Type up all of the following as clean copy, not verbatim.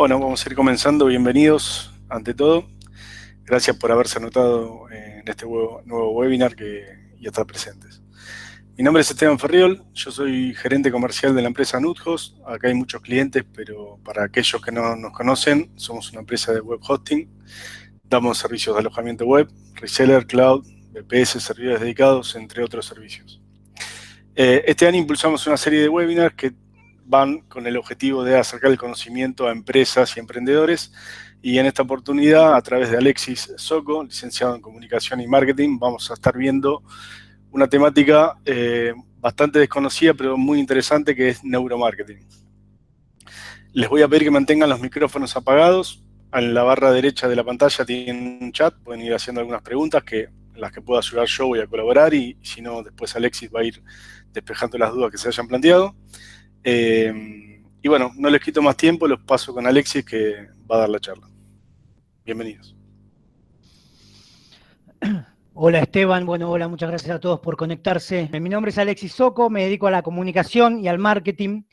Bueno, vamos a ir comenzando. Bienvenidos, ante todo. Gracias por haberse anotado en este nuevo webinar y estar presentes. Mi nombre es Esteban Ferriol, yo soy gerente comercial de la empresa Nuthost. Acá hay muchos clientes, pero para aquellos que no nos conocen, somos una empresa de web hosting. Damos servicios de alojamiento web, reseller, cloud, VPS, servidores dedicados, entre otros servicios. Este año impulsamos una serie de webinars que van con el objetivo de acercar el conocimiento a empresas y emprendedores, y en esta oportunidad, a través de Alexis Soco, licenciado en Comunicación y Marketing, vamos a estar viendo una temática bastante desconocida, pero muy interesante, que es neuromarketing. Les voy a pedir que mantengan los micrófonos apagados. En la barra derecha de la pantalla tienen un chat, pueden ir haciendo algunas preguntas en las que pueda ayudar yo, voy a colaborar, y si no, después Alexis va a ir despejando las dudas que se hayan planteado. Y bueno, no les quito más tiempo, los paso con Alexis, que va a dar la charla. Bienvenidos. Hola Esteban, bueno, hola, muchas gracias a todos por conectarse. Mi nombre es Alexis Soco, me dedico a la comunicación y al marketing,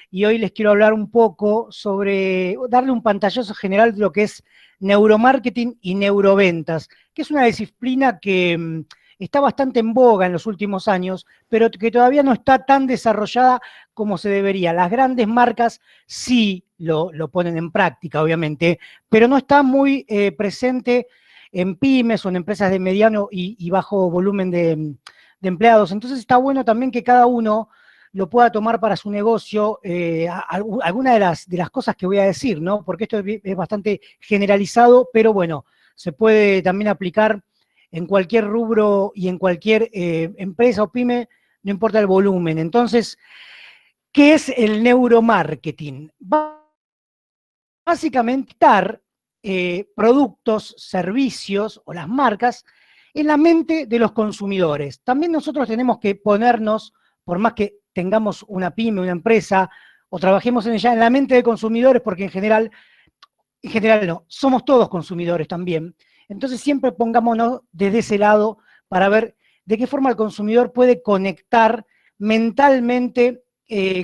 y hoy les quiero hablar un poco sobre, darle un pantallazo general de lo que es neuromarketing y neuroventas, que es una disciplina que está bastante en boga en los últimos años, pero que todavía no está tan desarrollada como se debería. Las grandes marcas sí lo ponen en práctica, obviamente, pero no está muy presente en pymes o en empresas de mediano y bajo volumen de empleados. Entonces está bueno también que cada uno lo pueda tomar para su negocio, alguna de las cosas que voy a decir, ¿no? Porque esto es bastante generalizado, pero bueno, se puede también aplicar en cualquier rubro y en cualquier empresa o pyme, no importa el volumen. Entonces, ¿qué es el neuromarketing? Básicamente, estar productos, servicios o las marcas en la mente de los consumidores. También nosotros tenemos que ponernos, por más que tengamos una pyme, una empresa, o trabajemos en ella, en la mente de consumidores, porque en general no, somos todos consumidores también. Entonces siempre pongámonos desde ese lado para ver de qué forma el consumidor puede conectar mentalmente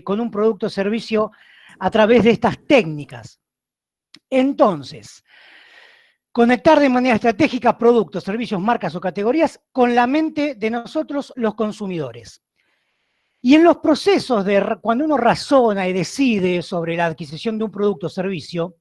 con un producto o servicio a través de estas técnicas. Entonces, conectar de manera estratégica productos, servicios, marcas o categorías con la mente de nosotros, los consumidores. Y en los procesos de cuando uno razona y decide sobre la adquisición de un producto o servicio,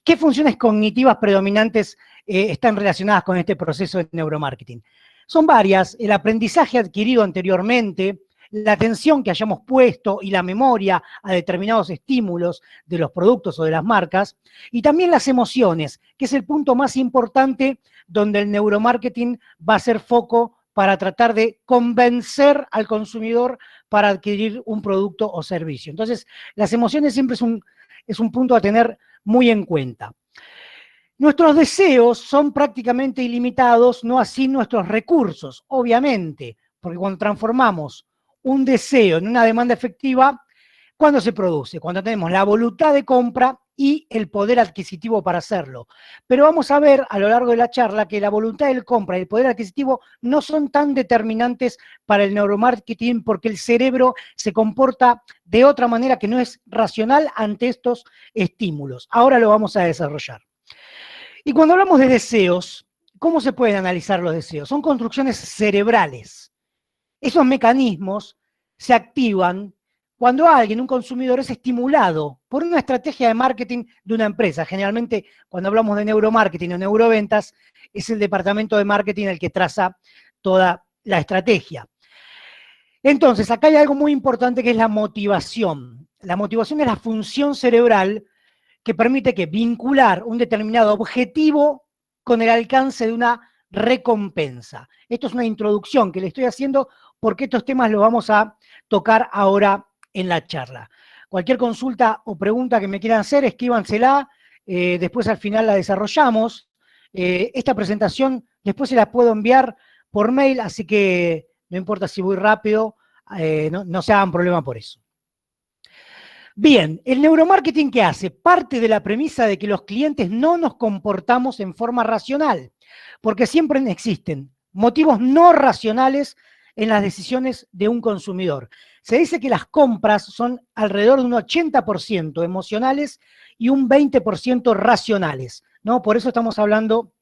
¿qué funciones cognitivas predominantes están relacionadas con este proceso de neuromarketing? Son varias: el aprendizaje adquirido anteriormente, la atención que hayamos puesto y la memoria a determinados estímulos de los productos o de las marcas, y también las emociones, que es el punto más importante donde el neuromarketing va a ser foco para tratar de convencer al consumidor para adquirir un producto o servicio. Entonces, las emociones siempre es un punto a tener muy en cuenta. Nuestros deseos son prácticamente ilimitados, no así nuestros recursos, obviamente, porque cuando transformamos un deseo en una demanda efectiva, ¿cuándo se produce? Cuando tenemos la voluntad de compra y el poder adquisitivo para hacerlo. Pero vamos a ver a lo largo de la charla que la voluntad de compra y el poder adquisitivo no son tan determinantes para el neuromarketing, porque el cerebro se comporta de otra manera que no es racional ante estos estímulos. Ahora lo vamos a desarrollar. Y cuando hablamos de deseos, ¿cómo se pueden analizar los deseos? Son construcciones cerebrales. Esos mecanismos se activan cuando alguien, un consumidor, es estimulado por una estrategia de marketing de una empresa. Generalmente, cuando hablamos de neuromarketing o neuroventas, es el departamento de marketing el que traza toda la estrategia. Entonces, acá hay algo muy importante, que es la motivación. La motivación es la función cerebral que permite vincular un determinado objetivo con el alcance de una recompensa. Esto es una introducción que le estoy haciendo porque estos temas los vamos a tocar ahora en la charla. Cualquier consulta o pregunta que me quieran hacer, escríbansela, después al final la desarrollamos. Esta presentación después se la puedo enviar por mail, así que no importa si voy rápido, no se hagan problema por eso. Bien, el neuromarketing, ¿qué hace? Parte de la premisa de que los clientes no nos comportamos en forma racional, porque siempre existen motivos no racionales en las decisiones de un consumidor. Se dice que las compras son alrededor de un 80% emocionales y un 20% racionales, ¿no? Por eso estamos hablando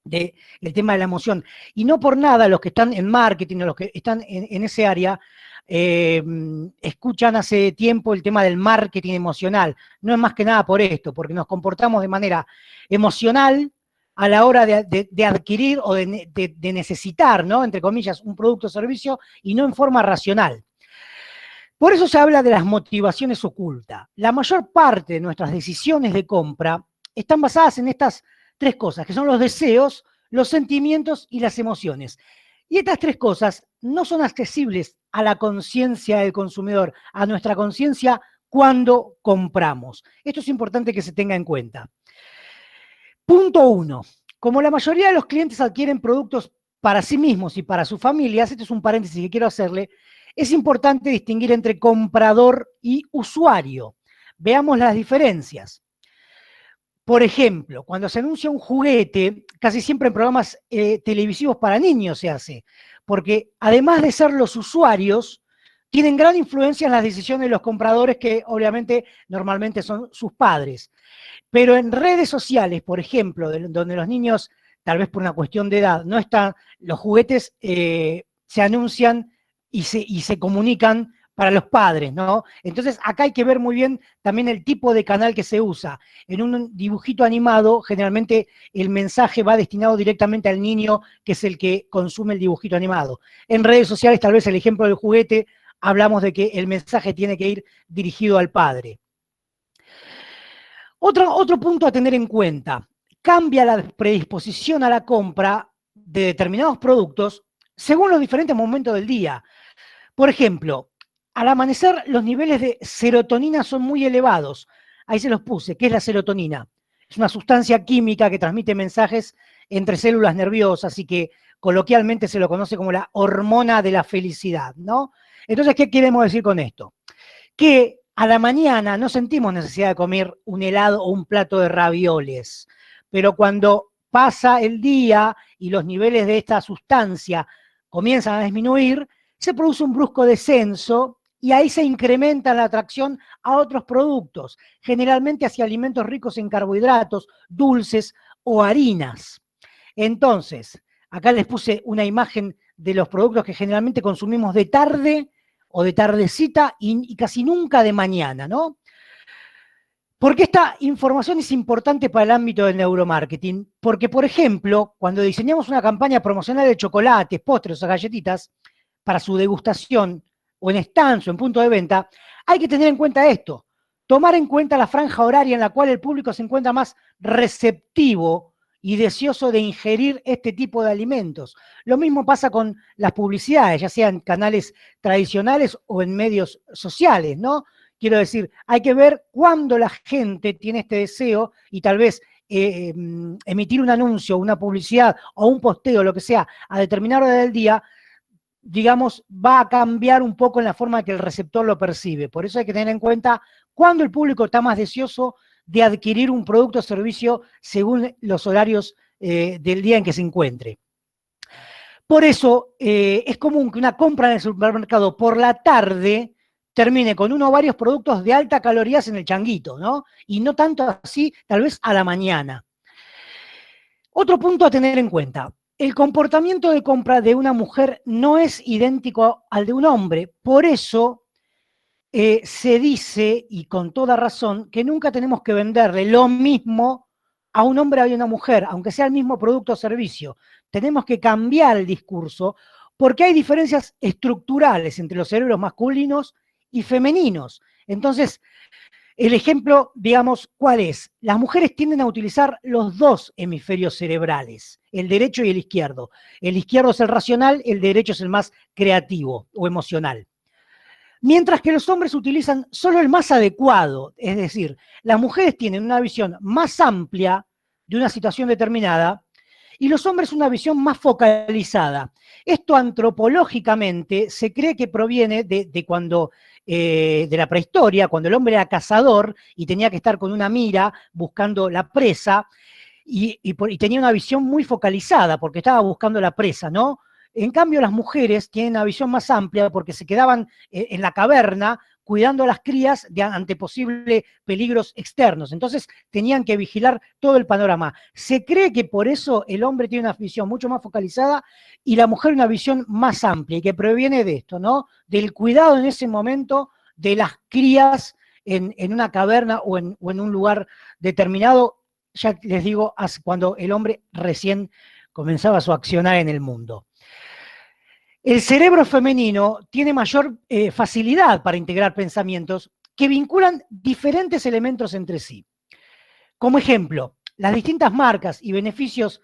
del tema de la emoción. Y no por nada los que están en marketing o los que están en ese área escuchan hace tiempo el tema del marketing emocional. No es más que nada por esto, porque nos comportamos de manera emocional a la hora de adquirir o de necesitar, ¿no? Entre comillas, un producto o servicio y no en forma racional. Por eso se habla de las motivaciones ocultas. La mayor parte de nuestras decisiones de compra están basadas en estas tres cosas, que son los deseos, los sentimientos y las emociones. Y estas tres cosas no son accesibles a la conciencia del consumidor, a nuestra conciencia cuando compramos. Esto es importante que se tenga en cuenta. Punto 1. Como la mayoría de los clientes adquieren productos para sí mismos y para sus familias, este es un paréntesis que quiero hacerle, es importante distinguir entre comprador y usuario. Veamos las diferencias. Por ejemplo, cuando se anuncia un juguete, casi siempre en programas televisivos para niños se hace, porque además de ser los usuarios, tienen gran influencia en las decisiones de los compradores, que obviamente normalmente son sus padres. Pero en redes sociales, por ejemplo, donde los niños, tal vez por una cuestión de edad, no están, los juguetes se anuncian y se comunican para los padres, ¿no? Entonces, acá hay que ver muy bien también el tipo de canal que se usa. En un dibujito animado, generalmente el mensaje va destinado directamente al niño, que es el que consume el dibujito animado. En redes sociales, tal vez el ejemplo del juguete, hablamos de que el mensaje tiene que ir dirigido al padre. Otro punto a tener en cuenta, cambia la predisposición a la compra de determinados productos según los diferentes momentos del día. Por ejemplo, al amanecer los niveles de serotonina son muy elevados. Ahí se los puse. ¿Qué es la serotonina? Es una sustancia química que transmite mensajes entre células nerviosas y que coloquialmente se lo conoce como la hormona de la felicidad, ¿no? Entonces, ¿qué queremos decir con esto? Que a la mañana no sentimos necesidad de comer un helado o un plato de ravioles, pero cuando pasa el día y los niveles de esta sustancia comienzan a disminuir, se produce un brusco descenso y ahí se incrementa la atracción a otros productos, generalmente hacia alimentos ricos en carbohidratos, dulces o harinas. Entonces, acá les puse una imagen de los productos que generalmente consumimos de tarde o de tardecita y casi nunca de mañana, ¿no? ¿Por qué esta información es importante para el ámbito del neuromarketing? Porque, por ejemplo, cuando diseñamos una campaña promocional de chocolates, postres o galletitas para su degustación o en stands o en punto de venta, hay que tener en cuenta esto, tomar en cuenta la franja horaria en la cual el público se encuentra más receptivo y deseoso de ingerir este tipo de alimentos. Lo mismo pasa con las publicidades, ya sean canales tradicionales o en medios sociales, ¿no? Quiero decir, hay que ver cuándo la gente tiene este deseo y tal vez emitir un anuncio, una publicidad o un posteo, lo que sea, a determinada hora del día, digamos, va a cambiar un poco en la forma que el receptor lo percibe. Por eso hay que tener en cuenta cuándo el público está más deseoso de adquirir un producto o servicio según los horarios del día en que se encuentre. Por eso es común que una compra en el supermercado por la tarde termine con uno o varios productos de alta calorías en el changuito, ¿no? Y no tanto así, tal vez a la mañana. Otro punto a tener en cuenta. El comportamiento de compra de una mujer no es idéntico al de un hombre. Por eso se dice, y con toda razón, que nunca tenemos que venderle lo mismo a un hombre o a una mujer, aunque sea el mismo producto o servicio. Tenemos que cambiar el discurso porque hay diferencias estructurales entre los cerebros masculinos y femeninos. Entonces, el ejemplo, digamos, ¿cuál es? Las mujeres tienden a utilizar los dos hemisferios cerebrales, el derecho y el izquierdo. El izquierdo es el racional, el derecho es el más creativo o emocional. Mientras que los hombres utilizan solo el más adecuado, es decir, las mujeres tienen una visión más amplia de una situación determinada y los hombres una visión más focalizada. Esto antropológicamente se cree que proviene de cuando, de la prehistoria, cuando el hombre era cazador y tenía que estar con una mira buscando la presa y tenía una visión muy focalizada porque estaba buscando la presa, ¿no? En cambio, las mujeres tienen una visión más amplia porque se quedaban en la caverna cuidando a las crías ante posibles peligros externos. Entonces tenían que vigilar todo el panorama. Se cree que por eso el hombre tiene una visión mucho más focalizada y la mujer una visión más amplia y que proviene de esto, ¿no? Del cuidado en ese momento de las crías en una caverna o en un lugar determinado, ya les digo, cuando el hombre recién comenzaba su accionar en el mundo. El cerebro femenino tiene mayor facilidad para integrar pensamientos que vinculan diferentes elementos entre sí. Como ejemplo, las distintas marcas y beneficios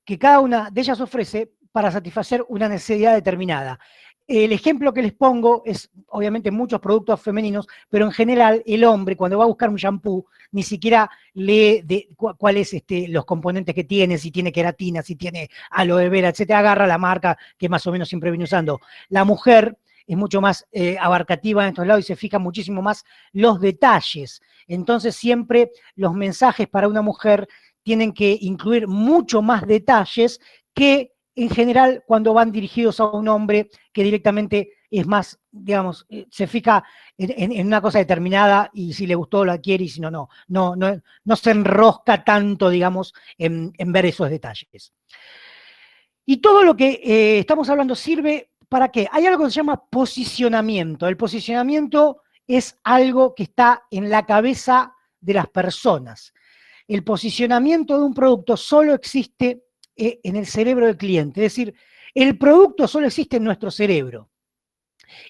que cada una de ellas ofrece para satisfacer una necesidad determinada. El ejemplo que les pongo es, obviamente, muchos productos femeninos, pero en general el hombre, cuando va a buscar un shampoo, ni siquiera lee cuáles los componentes que tiene, si tiene queratina, si tiene aloe vera, etcétera, agarra la marca que más o menos siempre viene usando. La mujer es mucho más abarcativa en estos lados y se fija muchísimo más los detalles. Entonces siempre los mensajes para una mujer tienen que incluir mucho más detalles que en general cuando van dirigidos a un hombre que directamente es más, digamos, se fija en una cosa determinada y si le gustó la quiere y si no, no se enrosca tanto, digamos, en ver esos detalles. Y todo lo que estamos hablando sirve para qué. Hay algo que se llama posicionamiento. El posicionamiento es algo que está en la cabeza de las personas. El posicionamiento de un producto solo existe en el cerebro del cliente, es decir, el producto solo existe en nuestro cerebro.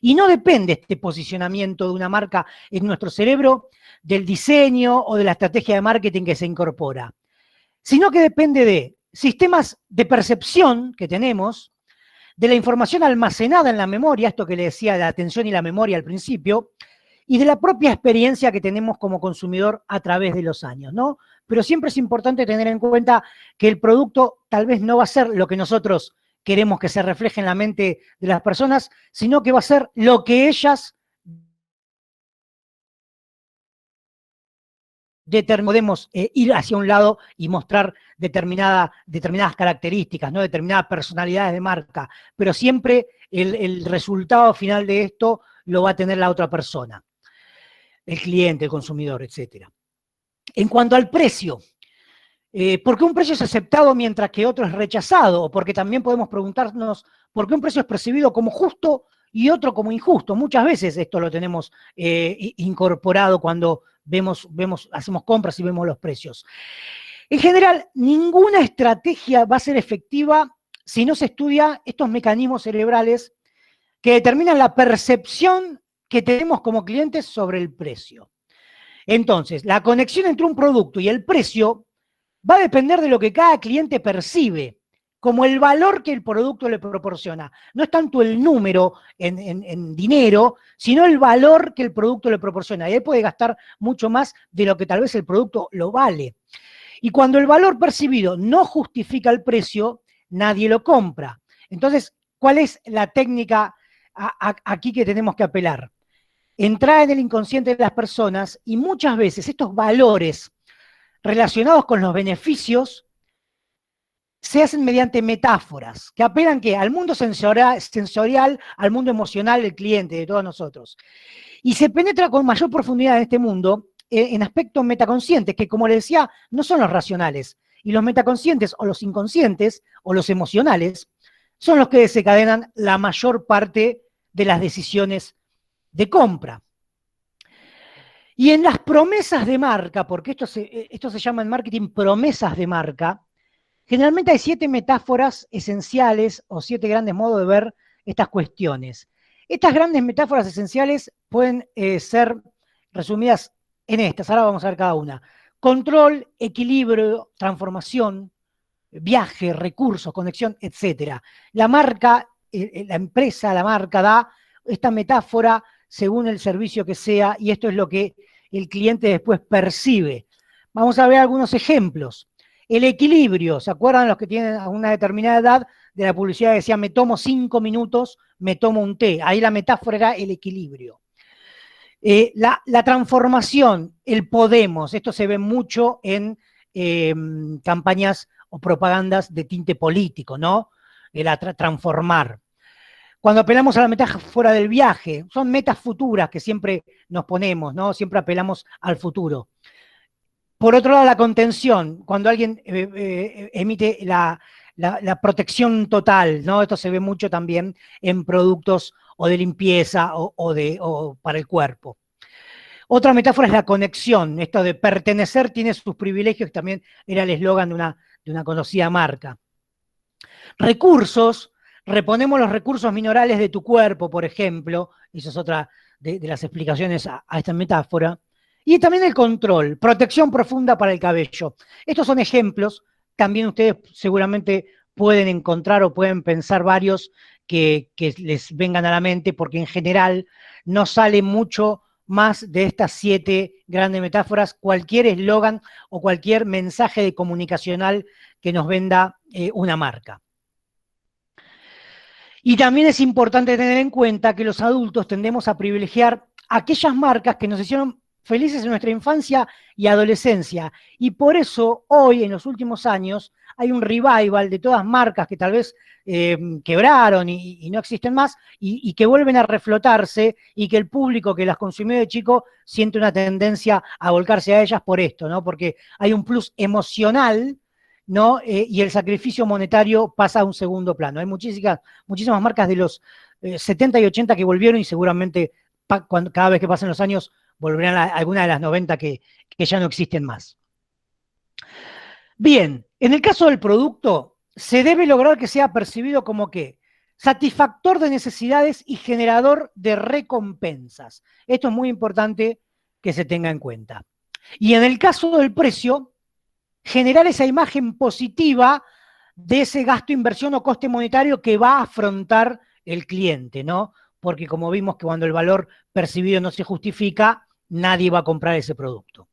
Y no depende este posicionamiento de una marca en nuestro cerebro del diseño o de la estrategia de marketing que se incorpora, sino que depende de sistemas de percepción que tenemos, de la información almacenada en la memoria, esto que le decía de la atención y la memoria al principio, y de la propia experiencia que tenemos como consumidor a través de los años, ¿no? Pero siempre es importante tener en cuenta que el producto tal vez no va a ser lo que nosotros queremos que se refleje en la mente de las personas, sino que va a ser lo que ellas podemos ir hacia un lado y mostrar determinadas características, ¿no? Determinadas personalidades de marca, pero siempre el resultado final de esto lo va a tener la otra persona, el cliente, el consumidor, etc. En cuanto al precio, ¿por qué un precio es aceptado mientras que otro es rechazado? O porque también podemos preguntarnos por qué un precio es percibido como justo y otro como injusto. Muchas veces esto lo tenemos incorporado cuando hacemos compras y vemos los precios. En general, ninguna estrategia va a ser efectiva si no se estudia estos mecanismos cerebrales que determinan la percepción que tenemos como clientes sobre el precio. Entonces, la conexión entre un producto y el precio va a depender de lo que cada cliente percibe, como el valor que el producto le proporciona. No es tanto el número en dinero, sino el valor que el producto le proporciona. Y él puede gastar mucho más de lo que tal vez el producto lo vale. Y cuando el valor percibido no justifica el precio, nadie lo compra. Entonces, ¿cuál es la técnica aquí que tenemos que apelar? Entrar en el inconsciente de las personas y muchas veces estos valores relacionados con los beneficios se hacen mediante metáforas que apelan ¿qué? Al mundo sensorial, al mundo emocional del cliente, de todos nosotros. Y se penetra con mayor profundidad en este mundo en aspectos metaconscientes, que como les decía, no son los racionales. Y los metaconscientes o los inconscientes o los emocionales son los que desencadenan la mayor parte de las decisiones de compra. Y en las promesas de marca, porque esto se llama en marketing promesas de marca, generalmente hay 7 metáforas esenciales o 7 grandes modos de ver estas cuestiones. Estas grandes metáforas esenciales pueden ser resumidas en estas, ahora vamos a ver cada una. Control, equilibrio, transformación, viaje, recursos, conexión, etc. La marca, la empresa, la marca da esta metáfora según el servicio que sea, y esto es lo que el cliente después percibe. Vamos a ver algunos ejemplos. El equilibrio, ¿se acuerdan los que tienen una determinada edad de la publicidad que decía me tomo 5 minutos, me tomo un té? Ahí la metáfora era el equilibrio. La transformación, el podemos, esto se ve mucho en campañas o propagandas de tinte político, ¿no? transformar. Cuando apelamos a la metáfora del viaje, son metas futuras que siempre nos ponemos, ¿no? Siempre apelamos al futuro. Por otro lado, la contención, cuando alguien emite la protección total, ¿no? Esto se ve mucho también en productos o de limpieza o para el cuerpo. Otra metáfora es la conexión, esto de pertenecer tiene sus privilegios, que también era el eslogan de una conocida marca. Recursos, reponemos los recursos minerales de tu cuerpo, por ejemplo, eso es otra de las explicaciones a esta metáfora. Y también el control, protección profunda para el cabello. Estos son ejemplos, también ustedes seguramente pueden encontrar o pueden pensar varios que les vengan a la mente, porque en general no sale mucho más de estas 7 grandes metáforas, cualquier eslogan o cualquier mensaje comunicacional que nos venda una marca. Y también es importante tener en cuenta que los adultos tendemos a privilegiar aquellas marcas que nos hicieron felices en nuestra infancia y adolescencia. Y por eso hoy, en los últimos años, hay un revival de todas marcas que tal vez quebraron y no existen más y que vuelven a reflotarse y que el público que las consumió de chico siente una tendencia a volcarse a ellas por esto, ¿no? Porque hay un plus emocional, ¿no? Y el sacrificio monetario pasa a un segundo plano. Hay muchísimas marcas de los 70 y 80 que volvieron y seguramente cada vez que pasen los años volverán a alguna de las 90 que ya no existen más. Bien, en el caso del producto, se debe lograr que sea percibido como ¿qué? Satisfactor de necesidades y generador de recompensas. Esto es muy importante que se tenga en cuenta. Y en el caso del precio, generar esa imagen positiva de ese gasto, inversión o coste monetario que va a afrontar el cliente, ¿no? Porque como vimos que cuando el valor percibido no se justifica, nadie va a comprar ese producto.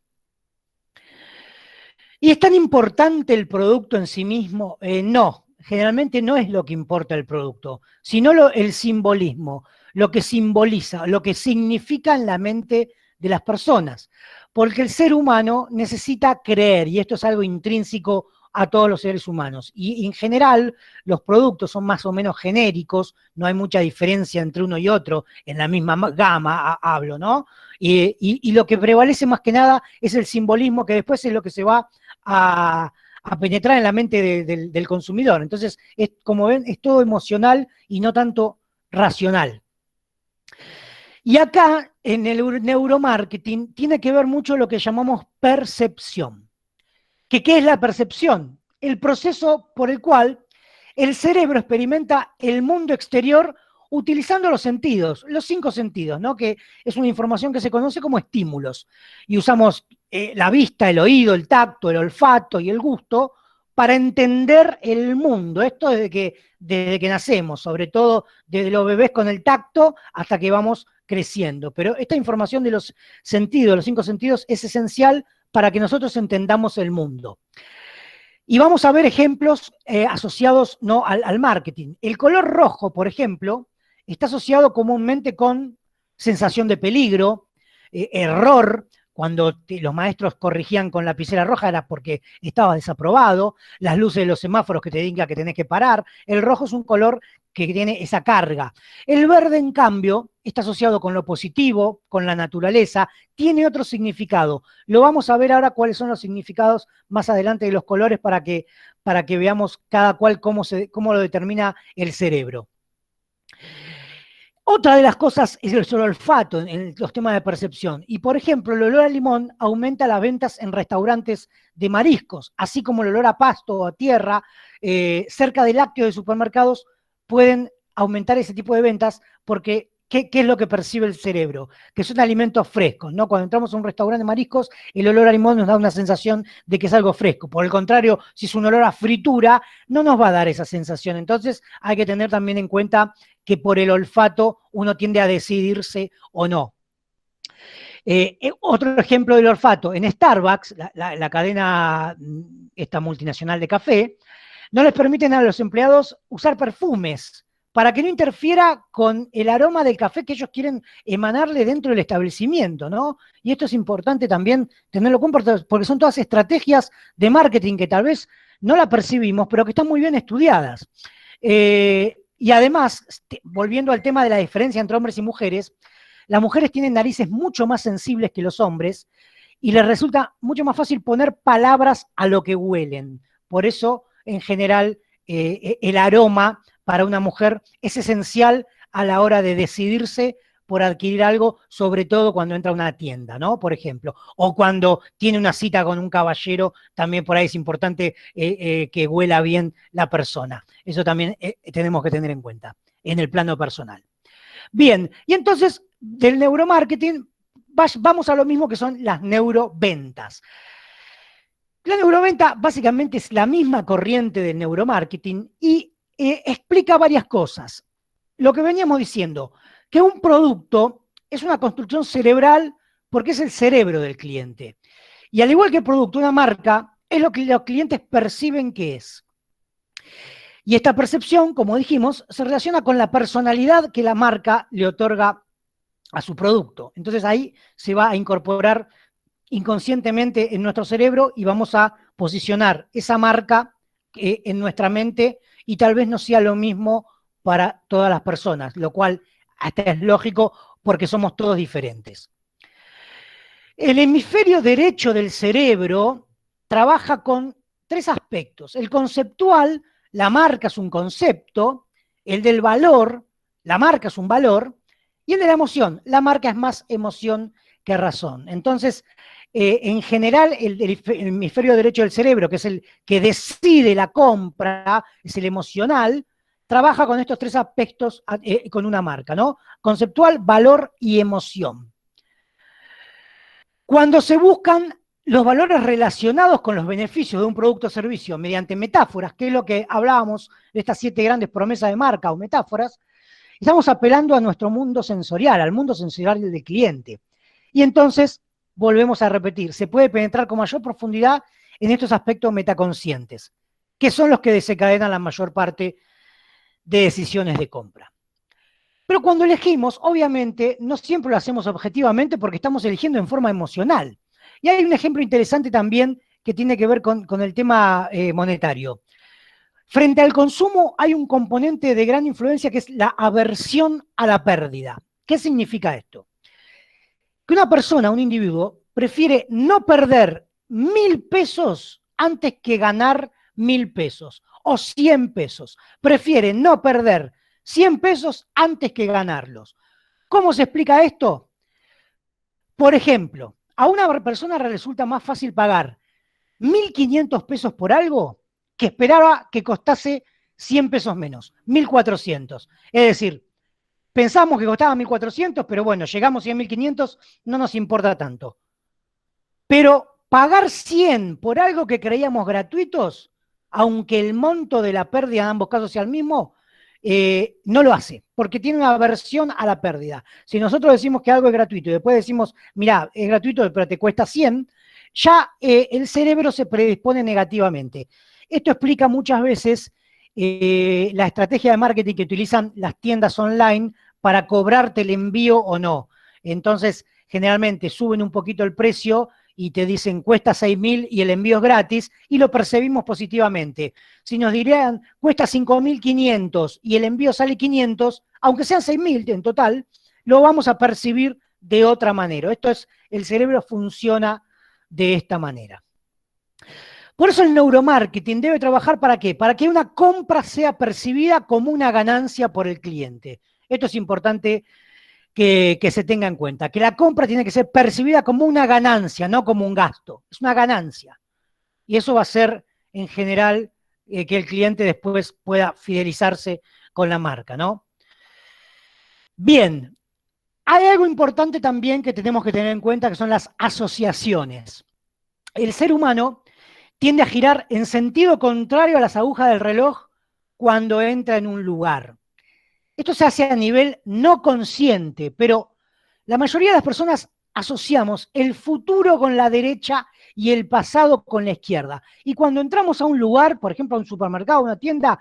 ¿Y es tan importante el producto en sí mismo? No, generalmente no es lo que importa el producto, sino el simbolismo, lo que simboliza, lo que significa en la mente de las personas. Porque el ser humano necesita creer, y esto es algo intrínseco a todos los seres humanos. Y en general, los productos son más o menos genéricos, no hay mucha diferencia entre uno y otro, en la misma gama hablo, ¿no? Y lo que prevalece más que nada es el simbolismo, que después es lo que se va a penetrar en la mente del consumidor. Entonces, como ven, es todo emocional y no tanto racional. Y acá, en el neuromarketing, tiene que ver mucho lo que llamamos percepción. ¿Qué es la percepción? El proceso por el cual el cerebro experimenta el mundo exterior utilizando los sentidos, los 5 sentidos, ¿no? Que es una información que se conoce como estímulos. Y usamos la vista, el oído, el tacto, el olfato y el gusto para entender el mundo. Esto desde que nacemos, sobre todo desde los bebés con el tacto hasta que vamos creciendo. Pero esta información de los sentidos, los 5 sentidos, es esencial para que nosotros entendamos el mundo. Y vamos a ver ejemplos asociados, ¿no?, al marketing. El color rojo, por ejemplo, está asociado comúnmente con sensación de peligro, error. Cuando los maestros corrigían con lapicera roja era porque estaba desaprobado, las luces de los semáforos que te indican que tenés que parar. El rojo es un color que tiene esa carga. El verde, en cambio, está asociado con lo positivo, con la naturaleza, tiene otro significado. Lo vamos a ver ahora cuáles son los significados más adelante de los colores para que veamos cada cual cómo lo determina el cerebro. Otra de las cosas es el olfato en los temas de percepción. Y, por ejemplo, el olor a limón aumenta las ventas en restaurantes de mariscos, así como el olor a pasto o a tierra, cerca de lácteos de supermercados, pueden aumentar ese tipo de ventas porque ¿qué es lo que percibe el cerebro? Que son alimentos frescos, ¿no? Cuando entramos a un restaurante de mariscos, el olor a limón nos da una sensación de que es algo fresco. Por el contrario, si es un olor a fritura, no nos va a dar esa sensación. Entonces, hay que tener también en cuenta que por el olfato uno tiende a decidirse o no. Otro ejemplo del olfato, en Starbucks, la cadena esta multinacional de café, no les permiten a los empleados usar perfumes para que no interfiera con el aroma del café que ellos quieren emanarle dentro del establecimiento, ¿no? Y esto es importante también tenerlo en cuenta porque son todas estrategias de marketing que tal vez no la percibimos, pero que están muy bien estudiadas. Y además, volviendo al tema de la diferencia entre hombres y mujeres, las mujeres tienen narices mucho más sensibles que los hombres y les resulta mucho más fácil poner palabras a lo que huelen. Por eso, en general, el aroma para una mujer es esencial a la hora de decidirse por adquirir algo, sobre todo cuando entra a una tienda, ¿no? Por ejemplo, o cuando tiene una cita con un caballero, también por ahí es importante que huela bien la persona. Eso también tenemos que tener en cuenta en el plano personal. Bien, y entonces del neuromarketing vamos a lo mismo que son las neuroventas. La neuroventa básicamente es la misma corriente del neuromarketing y explica varias cosas. Lo que veníamos diciendo, que un producto es una construcción cerebral porque es el cerebro del cliente. Y al igual que el producto, una marca es lo que los clientes perciben que es. Y esta percepción, como dijimos, se relaciona con la personalidad que la marca le otorga a su producto. Entonces ahí se va a incorporar inconscientemente en nuestro cerebro y vamos a posicionar esa marca en nuestra mente y tal vez no sea lo mismo para todas las personas, lo cual hasta es lógico porque somos todos diferentes. El hemisferio derecho del cerebro trabaja con tres aspectos. El conceptual, la marca es un concepto, el del valor, la marca es un valor, y el de la emoción, la marca es más emoción que razón. Entonces, en general, el hemisferio derecho del cerebro, que es el que decide la compra, es el emocional, trabaja con estos tres aspectos con una marca, ¿no? Conceptual, valor y emoción. Cuando se buscan los valores relacionados con los beneficios de un producto o servicio mediante metáforas, que es lo que hablábamos de estas 7 grandes promesas de marca o metáforas, estamos apelando a nuestro mundo sensorial, al mundo sensorial del cliente. Y entonces, volvemos a repetir, se puede penetrar con mayor profundidad en estos aspectos metaconscientes, que son los que desencadenan la mayor parte de decisiones de compra. Pero cuando elegimos, obviamente, no siempre lo hacemos objetivamente porque estamos eligiendo en forma emocional. Y hay un ejemplo interesante también que tiene que ver con el tema monetario. Frente al consumo hay un componente de gran influencia que es la aversión a la pérdida. ¿Qué significa esto? Que una persona, un individuo, prefiere no perder 1.000 pesos antes que ganar 1.000 pesos o 100 pesos. Prefiere no perder 100 pesos antes que ganarlos. ¿Cómo se explica esto? Por ejemplo, a una persona le resulta más fácil pagar 1.500 pesos por algo que esperaba que costase 100 pesos menos, 1.400. Es decir, pensamos que costaba 1.400, pero bueno, llegamos a 1.500, no nos importa tanto. Pero pagar 100 por algo que creíamos gratuitos, aunque el monto de la pérdida en ambos casos sea el mismo, no lo hace, porque tiene una aversión a la pérdida. Si nosotros decimos que algo es gratuito y después decimos, mirá, es gratuito, pero te cuesta 100, ya el cerebro se predispone negativamente. Esto explica muchas veces la estrategia de marketing que utilizan las tiendas online para cobrarte el envío o no. Entonces, generalmente suben un poquito el precio y te dicen cuesta 6.000 y el envío es gratis y lo percibimos positivamente. Si nos dirían cuesta 5.500 y el envío sale 500, aunque sean 6.000 en total, lo vamos a percibir de otra manera. Esto es, el cerebro funciona de esta manera. Por eso el neuromarketing debe trabajar ¿para qué? Para que una compra sea percibida como una ganancia por el cliente. Esto es importante que se tenga en cuenta, que la compra tiene que ser percibida como una ganancia, no como un gasto. Es una ganancia. Y eso va a hacer, en general, que el cliente después pueda fidelizarse con la marca, ¿no? Bien, hay algo importante también que tenemos que tener en cuenta, que son las asociaciones. El ser humano tiende a girar en sentido contrario a las agujas del reloj cuando entra en un lugar. Esto se hace a nivel no consciente, pero la mayoría de las personas asociamos el futuro con la derecha y el pasado con la izquierda. Y cuando entramos a un lugar, por ejemplo a un supermercado, a una tienda,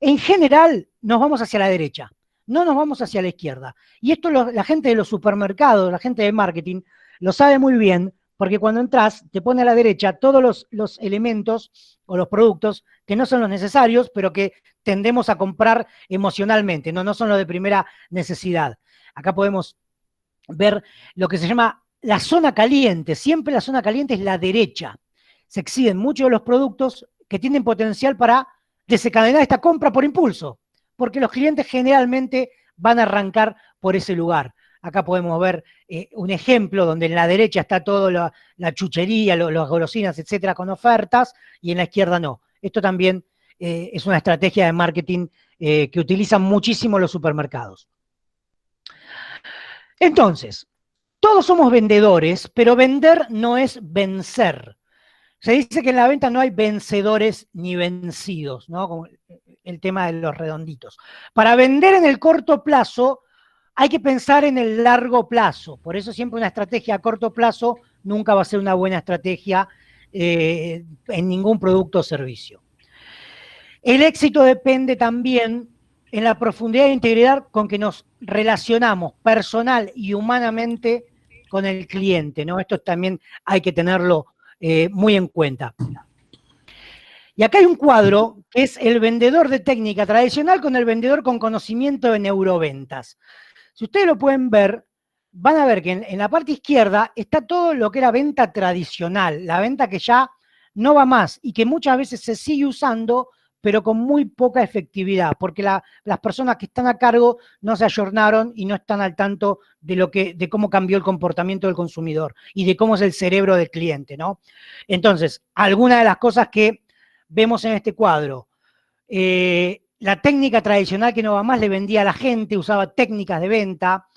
en general nos vamos hacia la derecha, no nos vamos hacia la izquierda. Y esto la gente de los supermercados, la gente de marketing, lo sabe muy bien, porque cuando entras te pone a la derecha todos los elementos o los productos que no son los necesarios, pero que tendemos a comprar emocionalmente, no son los de primera necesidad. Acá podemos ver lo que se llama la zona caliente. Siempre la zona caliente es la derecha. Se exhiben muchos de los productos que tienen potencial para desencadenar esta compra por impulso, porque los clientes generalmente van a arrancar por ese lugar. Acá podemos ver un ejemplo donde en la derecha está todo la chuchería, las golosinas, etcétera, con ofertas, y en la izquierda no. Esto también es una estrategia de marketing que utilizan muchísimo los supermercados. Entonces, todos somos vendedores, pero vender no es vencer. Se dice que en la venta no hay vencedores ni vencidos, ¿no? Como el tema de los redonditos. Para vender en el corto plazo hay que pensar en el largo plazo. Por eso siempre una estrategia a corto plazo nunca va a ser una buena estrategia en ningún producto o servicio. El éxito depende también en la profundidad e integridad con que nos relacionamos personal y humanamente con el cliente, ¿no? Esto también hay que tenerlo muy en cuenta. Y acá hay un cuadro que es el vendedor de técnica tradicional con el vendedor con conocimiento de neuroventas. Si ustedes lo pueden ver, van a ver que en la parte izquierda está todo lo que era venta tradicional, la venta que ya no va más y que muchas veces se sigue usando, pero con muy poca efectividad, porque las personas que están a cargo no se ayornaron y no están al tanto de cómo cambió el comportamiento del consumidor y de cómo es el cerebro del cliente, ¿no? Entonces, algunas de las cosas que vemos en este cuadro, la técnica tradicional que no va más le vendía a la gente, usaba técnicas de venta,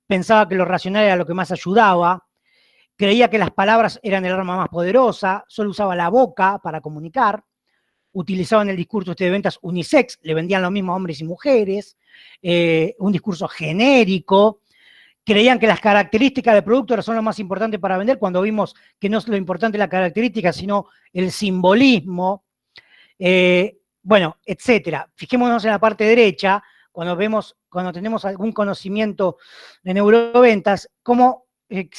pensaba que lo racional era lo que más ayudaba, creía que las palabras eran el arma más poderosa, solo usaba la boca para comunicar, utilizaban el discurso de ventas unisex, le vendían lo mismo a hombres y mujeres, un discurso genérico, creían que las características del producto son lo más importante para vender, cuando vimos que no es lo importante la característica, sino el simbolismo, bueno, etcétera. Fijémonos en la parte derecha, cuando tenemos algún conocimiento de neuroventas, cómo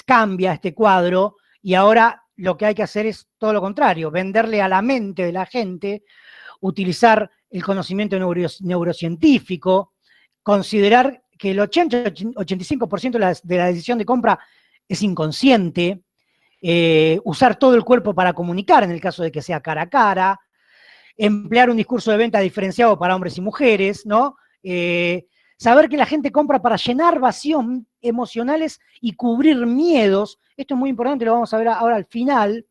cambia este cuadro y ahora lo que hay que hacer es todo lo contrario, venderle a la mente de la gente, utilizar el conocimiento neurocientífico, considerar que el 80-85% de la decisión de compra es inconsciente, usar todo el cuerpo para comunicar en el caso de que sea cara a cara, emplear un discurso de venta diferenciado para hombres y mujeres, ¿no? Saber que la gente compra para llenar vacíos emocionales y cubrir miedos, esto es muy importante, lo vamos a ver ahora al final,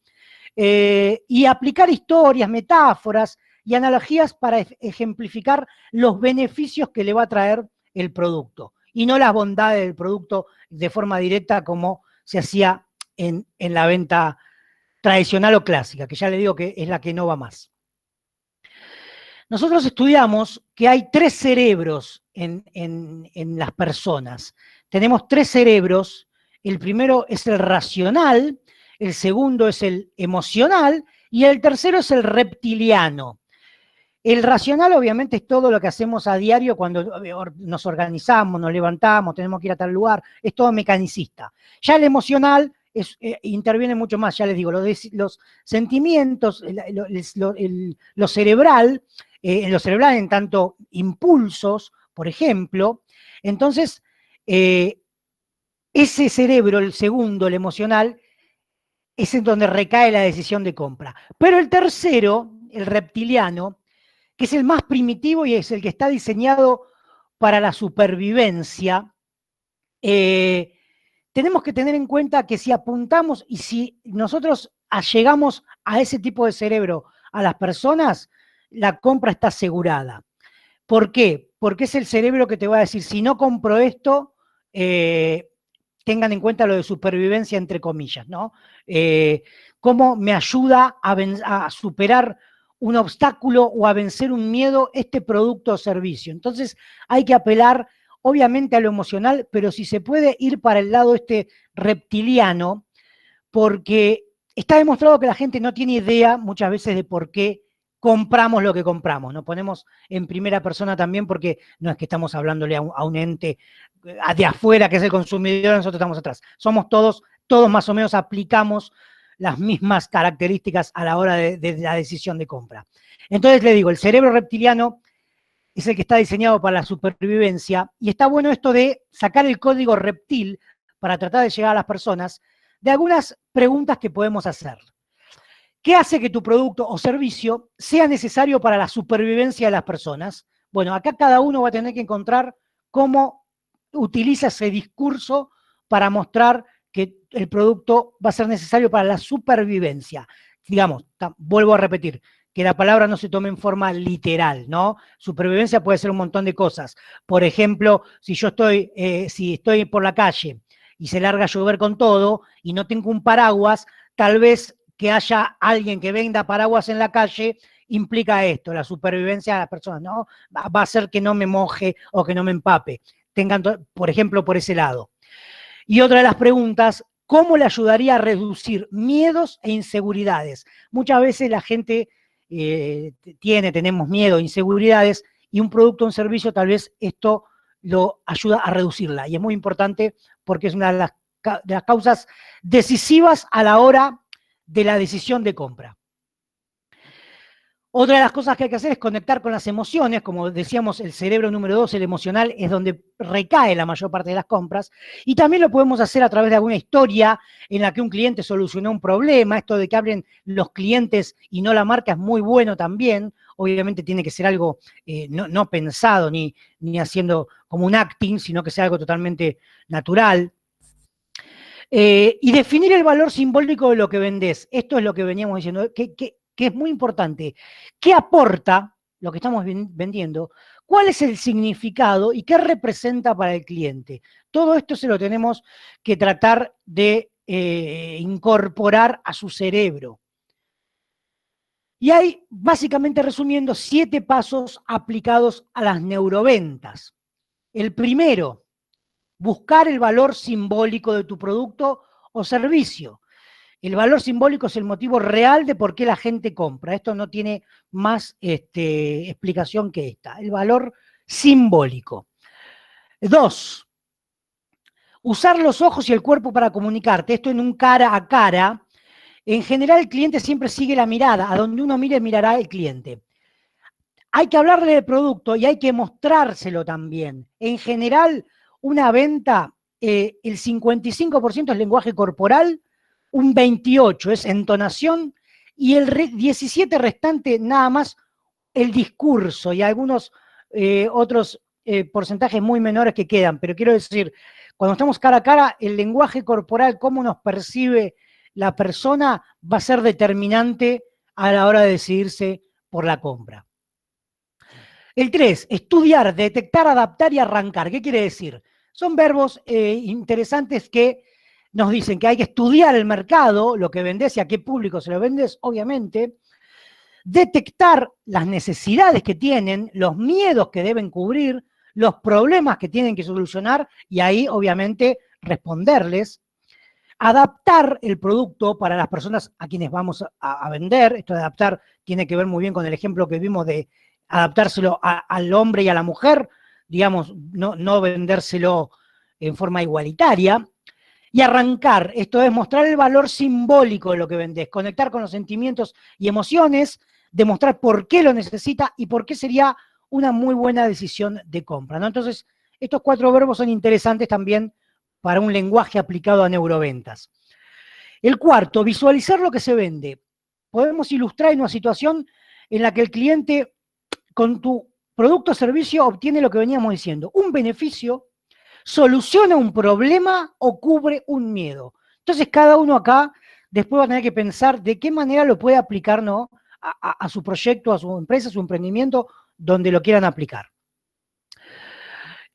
y aplicar historias, metáforas y analogías para ejemplificar los beneficios que le va a traer el producto, y no las bondades del producto de forma directa como se hacía en la venta tradicional o clásica, que ya le digo que es la que no va más. Nosotros estudiamos que hay 3 cerebros en las personas. Tenemos 3 cerebros. El primero es el racional, el segundo es el emocional y el tercero es el reptiliano. El racional obviamente es todo lo que hacemos a diario cuando nos organizamos, nos levantamos, tenemos que ir a tal lugar, es todo mecanicista. Ya el emocional interviene mucho más, ya les digo, los sentimientos, lo cerebral, en lo cerebral en tanto impulsos, por ejemplo. Entonces, ese cerebro, el segundo, el emocional, es en donde recae la decisión de compra. Pero el tercero, el reptiliano, que es el más primitivo y es el que está diseñado para la supervivencia, tenemos que tener en cuenta que si apuntamos y si nosotros llegamos a ese tipo de cerebro a las personas, la compra está asegurada. ¿Por qué? Porque es el cerebro que te va a decir, si no compro esto, tengan en cuenta lo de supervivencia entre comillas, ¿no? ¿Cómo me ayuda a superar un obstáculo o a vencer un miedo este producto o servicio? Entonces hay que apelar obviamente a lo emocional, pero si se puede ir para el lado reptiliano, porque está demostrado que la gente no tiene idea muchas veces de por qué compramos lo que compramos. Nos ponemos en primera persona también porque no es que estamos hablándole a un ente de afuera que es el consumidor, nosotros estamos atrás. Somos todos más o menos aplicamos las mismas características a la hora de la decisión de compra. Entonces le digo, el cerebro reptiliano es el que está diseñado para la supervivencia, y está bueno esto de sacar el código reptil para tratar de llegar a las personas de algunas preguntas que podemos hacer. ¿Qué hace que tu producto o servicio sea necesario para la supervivencia de las personas? Bueno, acá cada uno va a tener que encontrar cómo utiliza ese discurso para mostrar que el producto va a ser necesario para la supervivencia. Digamos, vuelvo a repetir, que la palabra no se tome en forma literal, ¿no? Supervivencia puede ser un montón de cosas. Por ejemplo, si estoy por la calle y se larga a llover con todo y no tengo un paraguas, tal vez que haya alguien que venda paraguas en la calle implica esto, la supervivencia de las personas, ¿no? Va a hacer que no me moje o que no me empape. Tengan, por ejemplo, por ese lado. Y otra de las preguntas, ¿cómo le ayudaría a reducir miedos e inseguridades? Muchas veces la gente tenemos miedo, inseguridades, y un producto o un servicio tal vez esto lo ayuda a reducirla. Y es muy importante porque es una de las causas decisivas a la hora de la decisión de compra. Otra de las cosas que hay que hacer es conectar con las emociones. Como decíamos, el cerebro número 2, el emocional, es donde recae la mayor parte de las compras. Y también lo podemos hacer a través de alguna historia en la que un cliente solucionó un problema. Esto de que hablen los clientes y no la marca es muy bueno también. Obviamente tiene que ser algo no pensado ni haciendo como un acting, sino que sea algo totalmente natural. Y definir el valor simbólico de lo que vendés. Esto es lo que veníamos diciendo, que es muy importante. ¿Qué aporta lo que estamos vendiendo? ¿Cuál es el significado y qué representa para el cliente? Todo esto se lo tenemos que tratar de incorporar a su cerebro. Y hay, básicamente resumiendo, 7 pasos aplicados a las neuroventas. El primero, buscar el valor simbólico de tu producto o servicio. El valor simbólico es el motivo real de por qué la gente compra. Esto no tiene más explicación que esta. El valor simbólico. 2, usar los ojos y el cuerpo para comunicarte. Esto en un cara a cara. En general, el cliente siempre sigue la mirada. A donde uno mire, mirará el cliente. Hay que hablarle del producto y hay que mostrárselo también. En general, una venta, el 55% es lenguaje corporal, un 28% es entonación y el 17% restante nada más el discurso y algunos otros porcentajes muy menores que quedan. Pero quiero decir, cuando estamos cara a cara, el lenguaje corporal, cómo nos percibe la persona, va a ser determinante a la hora de decidirse por la compra. El 3, estudiar, detectar, adaptar y arrancar. ¿Qué quiere decir? Son verbos interesantes que nos dicen que hay que estudiar el mercado, lo que vendés y a qué público se lo vendes, obviamente. Detectar las necesidades que tienen, los miedos que deben cubrir, los problemas que tienen que solucionar y ahí, obviamente, responderles. Adaptar el producto para las personas a quienes vamos a vender. Esto de adaptar tiene que ver muy bien con el ejemplo que vimos de adaptárselo al hombre y a la mujer, digamos, no vendérselo en forma igualitaria. Y arrancar, esto es mostrar el valor simbólico de lo que vendés, conectar con los sentimientos y emociones, demostrar por qué lo necesita y por qué sería una muy buena decisión de compra, ¿no? Entonces, estos 4 verbos son interesantes también para un lenguaje aplicado a neuroventas. El cuarto, visualizar lo que se vende. Podemos ilustrar en una situación en la que el cliente con tu producto o servicio obtiene lo que veníamos diciendo, un beneficio, soluciona un problema o cubre un miedo. Entonces cada uno acá después va a tener que pensar de qué manera lo puede aplicar, ¿no?, a su proyecto, a su empresa, a su emprendimiento, donde lo quieran aplicar.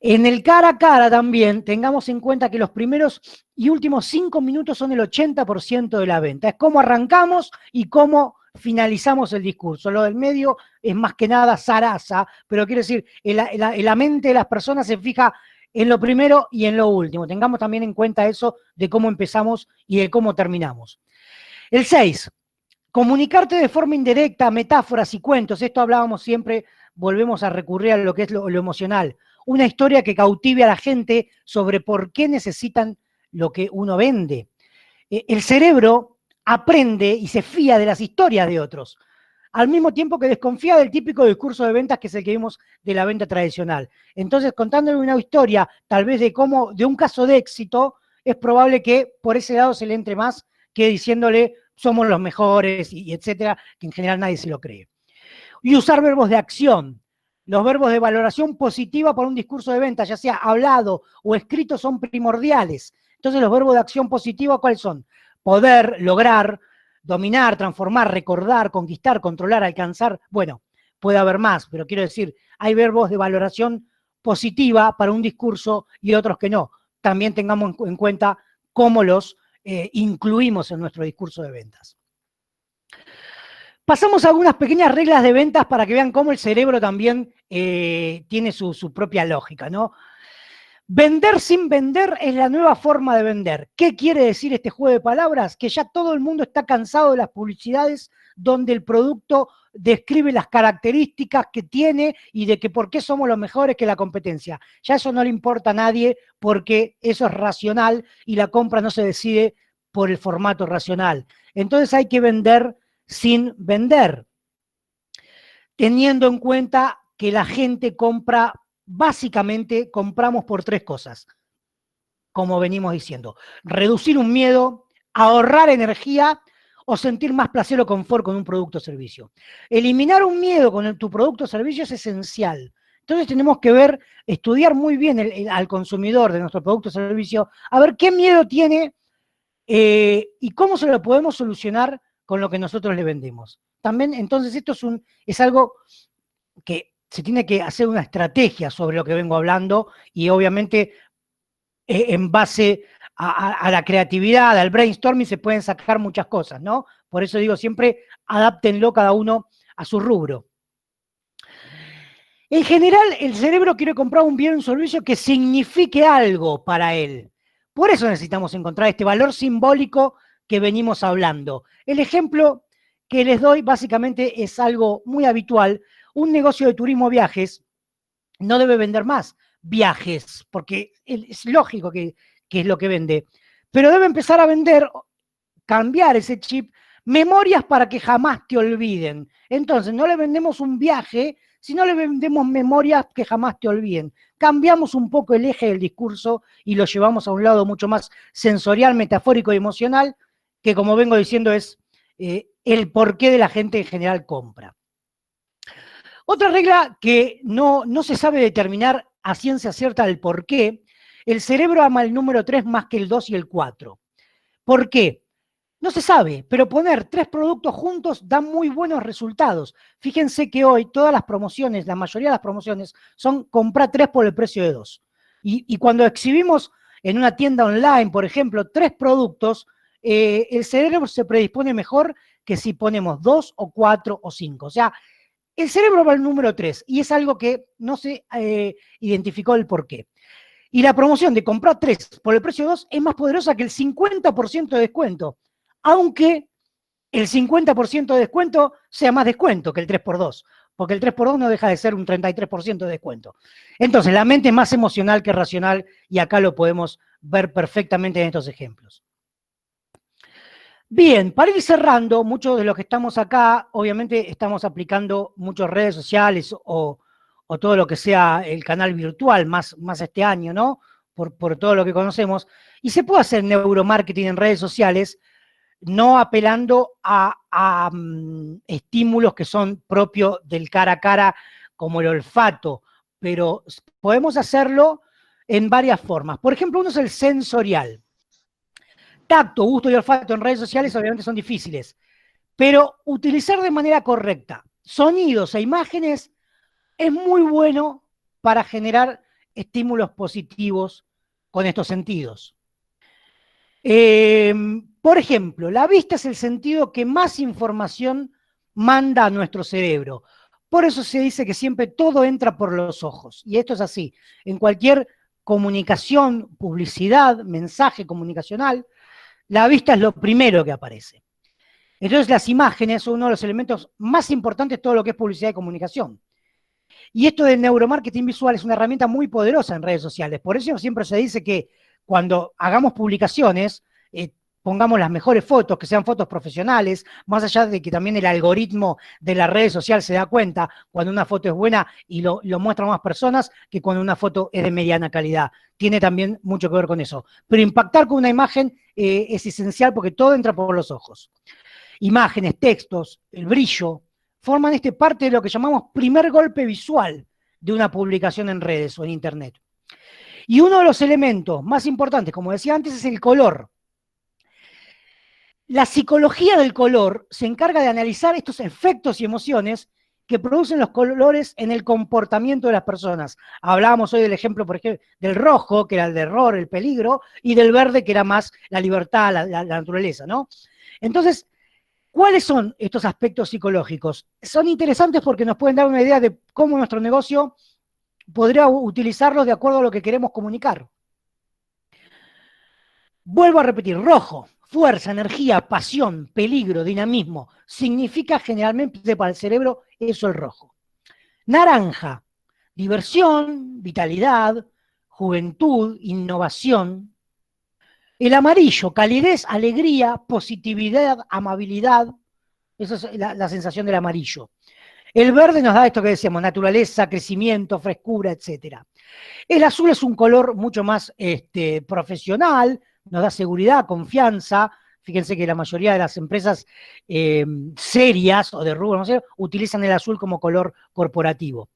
En el cara a cara también tengamos en cuenta que los primeros y últimos 5 minutos son el 80% de la venta. Es cómo arrancamos y cómo finalizamos el discurso. Lo del medio es más que nada zaraza, pero quiero decir, en la mente de las personas se fija en lo primero y en lo último. Tengamos también en cuenta eso de cómo empezamos y de cómo terminamos. El 6, comunicarte de forma indirecta, metáforas y cuentos. Esto hablábamos siempre, volvemos a recurrir a lo que es lo emocional. Una historia que cautive a la gente sobre por qué necesitan lo que uno vende. El cerebro aprende y se fía de las historias de otros, al mismo tiempo que desconfía del típico discurso de ventas que es el que vimos de la venta tradicional. Entonces, contándole una historia, tal vez de un caso de éxito, es probable que por ese lado se le entre más que diciéndole somos los mejores y etcétera, que en general nadie se lo cree. Y usar verbos de acción. Los verbos de valoración positiva para un discurso de venta, ya sea hablado o escrito, son primordiales. Entonces, los verbos de acción positiva, ¿cuáles son? Poder, lograr, dominar, transformar, recordar, conquistar, controlar, alcanzar. Bueno, puede haber más, pero quiero decir, hay verbos de valoración positiva para un discurso y otros que no. También tengamos en cuenta cómo los incluimos en nuestro discurso de ventas. Pasamos a algunas pequeñas reglas de ventas para que vean cómo el cerebro también tiene su propia lógica, ¿no? Vender sin vender es la nueva forma de vender. ¿Qué quiere decir este juego de palabras? Que ya todo el mundo está cansado de las publicidades donde el producto describe las características que tiene y de que por qué somos los mejores que la competencia. Ya eso no le importa a nadie porque eso es racional y la compra no se decide por el formato racional. Entonces hay que vender sin vender, teniendo en cuenta que la gente compra, básicamente compramos por tres cosas, como venimos diciendo: reducir un miedo, ahorrar energía o sentir más placer o confort con un producto o servicio. Eliminar un miedo con tu producto o servicio es esencial. Entonces tenemos que estudiar muy bien al consumidor de nuestro producto o servicio, a ver qué miedo tiene y cómo se lo podemos solucionar con lo que nosotros le vendemos. También, entonces, esto es algo que se tiene que hacer una estrategia sobre lo que vengo hablando y obviamente en base a la creatividad, al brainstorming, se pueden sacar muchas cosas, ¿no? Por eso digo siempre, adáptenlo cada uno a su rubro. En general, el cerebro quiere comprar un bien o un servicio que signifique algo para él. Por eso necesitamos encontrar este valor simbólico que venimos hablando. El ejemplo que les doy básicamente es algo muy habitual. Un negocio de turismo viajes no debe vender más viajes, porque es lógico que es lo que vende, pero debe empezar a vender, cambiar ese chip, memorias para que jamás te olviden. Entonces, no le vendemos un viaje, sino le vendemos memorias que jamás te olviden. Cambiamos un poco el eje del discurso y lo llevamos a un lado mucho más sensorial, metafórico y emocional, que como vengo diciendo es el porqué de la gente en general compra. Otra regla que no se sabe determinar a ciencia cierta el porqué: el cerebro ama el número 3 más que el 2 y el 4. ¿Por qué? No se sabe, pero poner 3 productos juntos da muy buenos resultados. Fíjense que hoy todas las promociones, la mayoría de las promociones, son comprar 3 por el precio de 2. Y cuando exhibimos en una tienda online, por ejemplo, 3 productos, el cerebro se predispone mejor que si ponemos 2 o 4 o 5. O sea, el cerebro va al número 3 y es algo que no se identificó el porqué. Y la promoción de comprar 3 por el precio de 2 es más poderosa que el 50% de descuento, aunque el 50% de descuento sea más descuento que el 3 por 2, porque el 3 por 2 no deja de ser un 33% de descuento. Entonces, la mente es más emocional que racional y acá lo podemos ver perfectamente en estos ejemplos. Bien, para ir cerrando, muchos de los que estamos acá, obviamente estamos aplicando muchas redes sociales o todo lo que sea el canal virtual, más este año, ¿no? Por todo lo que conocemos. Y se puede hacer neuromarketing en redes sociales, no apelando a estímulos que son propios del cara a cara, como el olfato, pero podemos hacerlo en varias formas. Por ejemplo, uno es el sensorial. Tacto, gusto y olfato en redes sociales obviamente son difíciles, pero utilizar de manera correcta sonidos e imágenes es muy bueno para generar estímulos positivos con estos sentidos. Por ejemplo, la vista es el sentido que más información manda a nuestro cerebro. Por eso se dice que siempre todo entra por los ojos. Y esto es así. En cualquier comunicación, publicidad, mensaje comunicacional, la vista es lo primero que aparece. Entonces las imágenes son uno de los elementos más importantes de todo lo que es publicidad y comunicación. Y esto del neuromarketing visual es una herramienta muy poderosa en redes sociales. Por eso siempre se dice que cuando hagamos publicaciones, pongamos las mejores fotos, que sean fotos profesionales, más allá de que también el algoritmo de la red social se da cuenta cuando una foto es buena y lo muestra a más personas que cuando una foto es de mediana calidad. Tiene también mucho que ver con eso. Pero impactar con una imagen es esencial porque todo entra por los ojos. Imágenes, textos, el brillo, forman parte de lo que llamamos primer golpe visual de una publicación en redes o en Internet. Y uno de los elementos más importantes, como decía antes, es el color. La psicología del color se encarga de analizar estos efectos y emociones que producen los colores en el comportamiento de las personas. Hablábamos hoy del ejemplo, por ejemplo, del rojo, que era el error, el peligro, y del verde, que era más la libertad, la naturaleza, ¿no? Entonces, ¿cuáles son estos aspectos psicológicos? Son interesantes porque nos pueden dar una idea de cómo nuestro negocio podría utilizarlos de acuerdo a lo que queremos comunicar. Vuelvo a repetir, rojo, fuerza, energía, pasión, peligro, dinamismo, significa generalmente para el cerebro eso el rojo. Naranja, diversión, vitalidad, juventud, innovación. El amarillo, calidez, alegría, positividad, amabilidad. Esa es la sensación del amarillo. El verde nos da esto que decíamos, naturaleza, crecimiento, frescura, etc. El azul es un color mucho más profesional, nos da seguridad, confianza. Fíjense que la mayoría de las empresas serias o de rubro, no sé, utilizan el azul como color corporativo.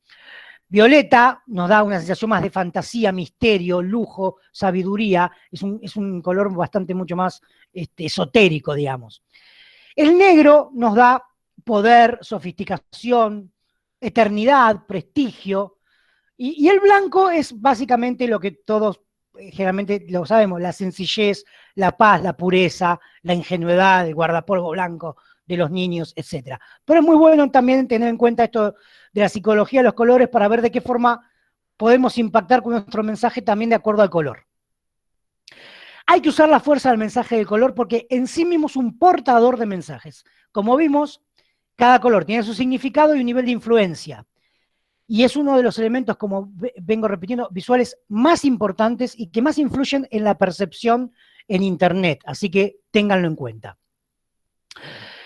Violeta nos da una sensación más de fantasía, misterio, lujo, sabiduría. Es un color bastante mucho más esotérico, digamos. El negro nos da poder, sofisticación, eternidad, prestigio. Y el blanco es básicamente lo que todos generalmente lo sabemos, la sencillez, la paz, la pureza, la ingenuidad, el guardapolvo blanco de los niños, etc. Pero es muy bueno también tener en cuenta esto de la psicología de los colores para ver de qué forma podemos impactar con nuestro mensaje también de acuerdo al color. Hay que usar la fuerza del mensaje del color porque en sí mismo es un portador de mensajes. Como vimos, cada color tiene su significado y un nivel de influencia. Y es uno de los elementos, como vengo repitiendo, visuales más importantes y que más influyen en la percepción en Internet. Así que ténganlo en cuenta.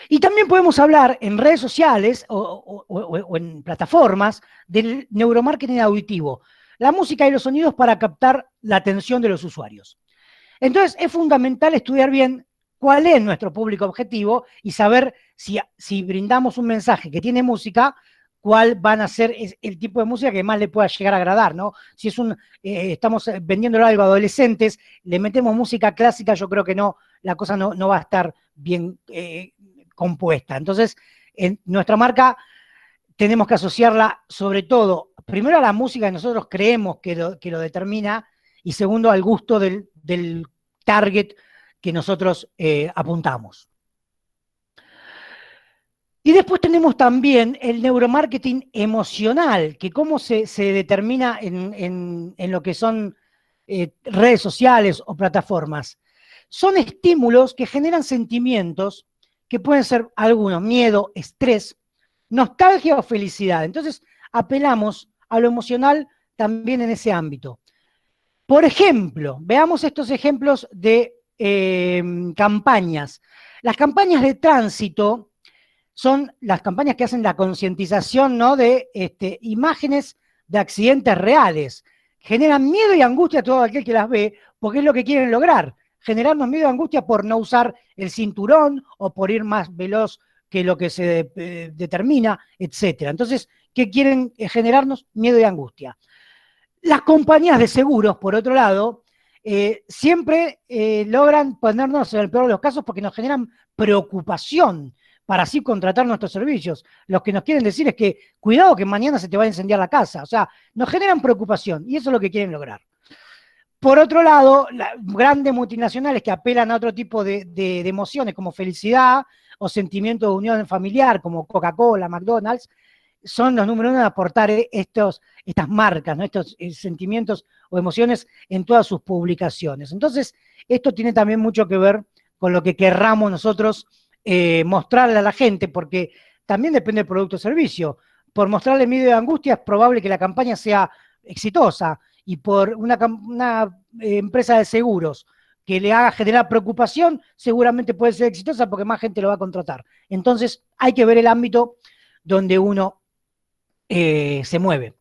Y también podemos hablar en redes sociales o en plataformas del neuromarketing auditivo. La música y los sonidos para captar la atención de los usuarios. Entonces, es fundamental estudiar bien cuál es nuestro público objetivo y saber si brindamos un mensaje que tiene música, cuál van a ser el tipo de música que más le pueda llegar a agradar, ¿no? Si es estamos vendiéndolo algo a adolescentes, le metemos música clásica, yo creo que no, la cosa no va a estar bien compuesta. Entonces, en nuestra marca tenemos que asociarla sobre todo, primero a la música que nosotros creemos que lo determina, y segundo al gusto del target que nosotros apuntamos. Y después tenemos también el neuromarketing emocional, que cómo se determina en lo que son redes sociales o plataformas. Son estímulos que generan sentimientos que pueden ser algunos, miedo, estrés, nostalgia o felicidad. Entonces, apelamos a lo emocional también en ese ámbito. Por ejemplo, veamos estos ejemplos de campañas. Las campañas de tránsito son las campañas que hacen la concientización, ¿no?, de imágenes de accidentes reales. Generan miedo y angustia a todo aquel que las ve, porque es lo que quieren lograr. Generarnos miedo y angustia por no usar el cinturón o por ir más veloz que lo que se determina, etc. Entonces, ¿qué quieren generarnos? Miedo y angustia. Las compañías de seguros, por otro lado, siempre logran ponernos en el peor de los casos porque nos generan preocupación para así contratar nuestros servicios. Lo que nos quieren decir es que cuidado que mañana se te va a incendiar la casa. O sea, nos generan preocupación y eso es lo que quieren lograr. Por otro lado, grandes multinacionales que apelan a otro tipo de emociones como felicidad o sentimiento de unión familiar como Coca-Cola, McDonald's, son los número uno de aportar estas marcas, ¿no?, estos sentimientos o emociones en todas sus publicaciones. Entonces, esto tiene también mucho que ver con lo que querramos nosotros mostrarle a la gente, porque también depende del producto o servicio. Por mostrarle miedo y angustia es probable que la campaña sea exitosa, y por una empresa de seguros que le haga generar preocupación, seguramente puede ser exitosa porque más gente lo va a contratar. Entonces, hay que ver el ámbito donde uno se mueve.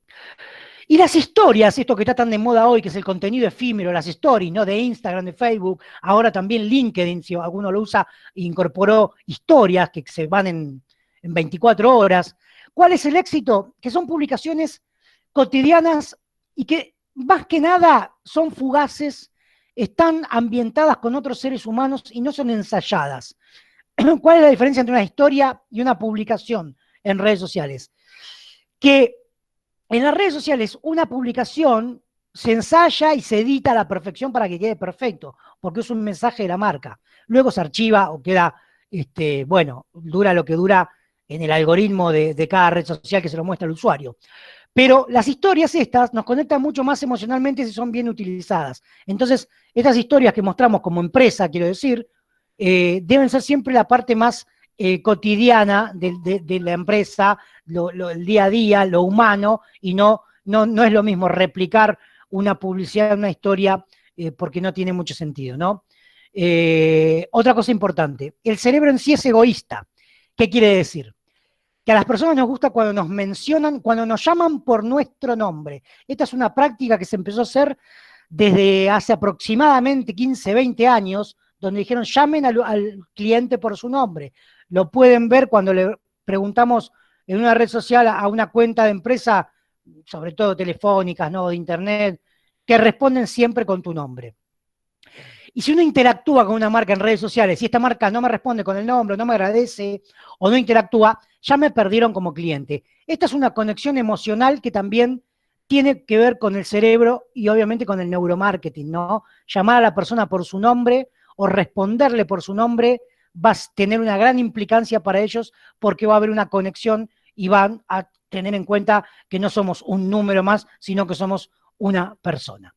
Y las historias, esto que está tan de moda hoy, que es el contenido efímero, las stories, ¿no? De Instagram, de Facebook, ahora también LinkedIn, si alguno lo usa, incorporó historias que se van en 24 horas. ¿Cuál es el éxito? Que son publicaciones cotidianas y que más que nada son fugaces, están ambientadas con otros seres humanos y no son ensayadas. ¿Cuál es la diferencia entre una historia y una publicación en redes sociales? Que en las redes sociales una publicación se ensaya y se edita a la perfección para que quede perfecto, porque es un mensaje de la marca. Luego se archiva o queda, bueno, dura lo que dura en el algoritmo de cada red social que se lo muestra al usuario. Pero las historias estas nos conectan mucho más emocionalmente si son bien utilizadas. Entonces, estas historias que mostramos como empresa, quiero decir, deben ser siempre la parte más cotidiana de la empresa, el día a día, lo humano, y no es lo mismo replicar una publicidad, una historia, porque no tiene mucho sentido, ¿no? Otra cosa importante, el cerebro en sí es egoísta. ¿Qué quiere decir? Que a las personas nos gusta cuando nos mencionan, cuando nos llaman por nuestro nombre. Esta es una práctica que se empezó a hacer desde hace aproximadamente 15, 20 años, donde dijeron llamen al cliente por su nombre. Lo pueden ver cuando le preguntamos en una red social a una cuenta de empresa, sobre todo telefónicas, ¿no? De internet, que responden siempre con tu nombre. Y si uno interactúa con una marca en redes sociales, si esta marca no me responde con el nombre, no me agradece o no interactúa, ya me perdieron como cliente. Esta es una conexión emocional que también tiene que ver con el cerebro y obviamente con el neuromarketing, ¿no? Llamar a la persona por su nombre o responderle por su nombre va a tener una gran implicancia para ellos porque va a haber una conexión y van a tener en cuenta que no somos un número más, sino que somos una persona.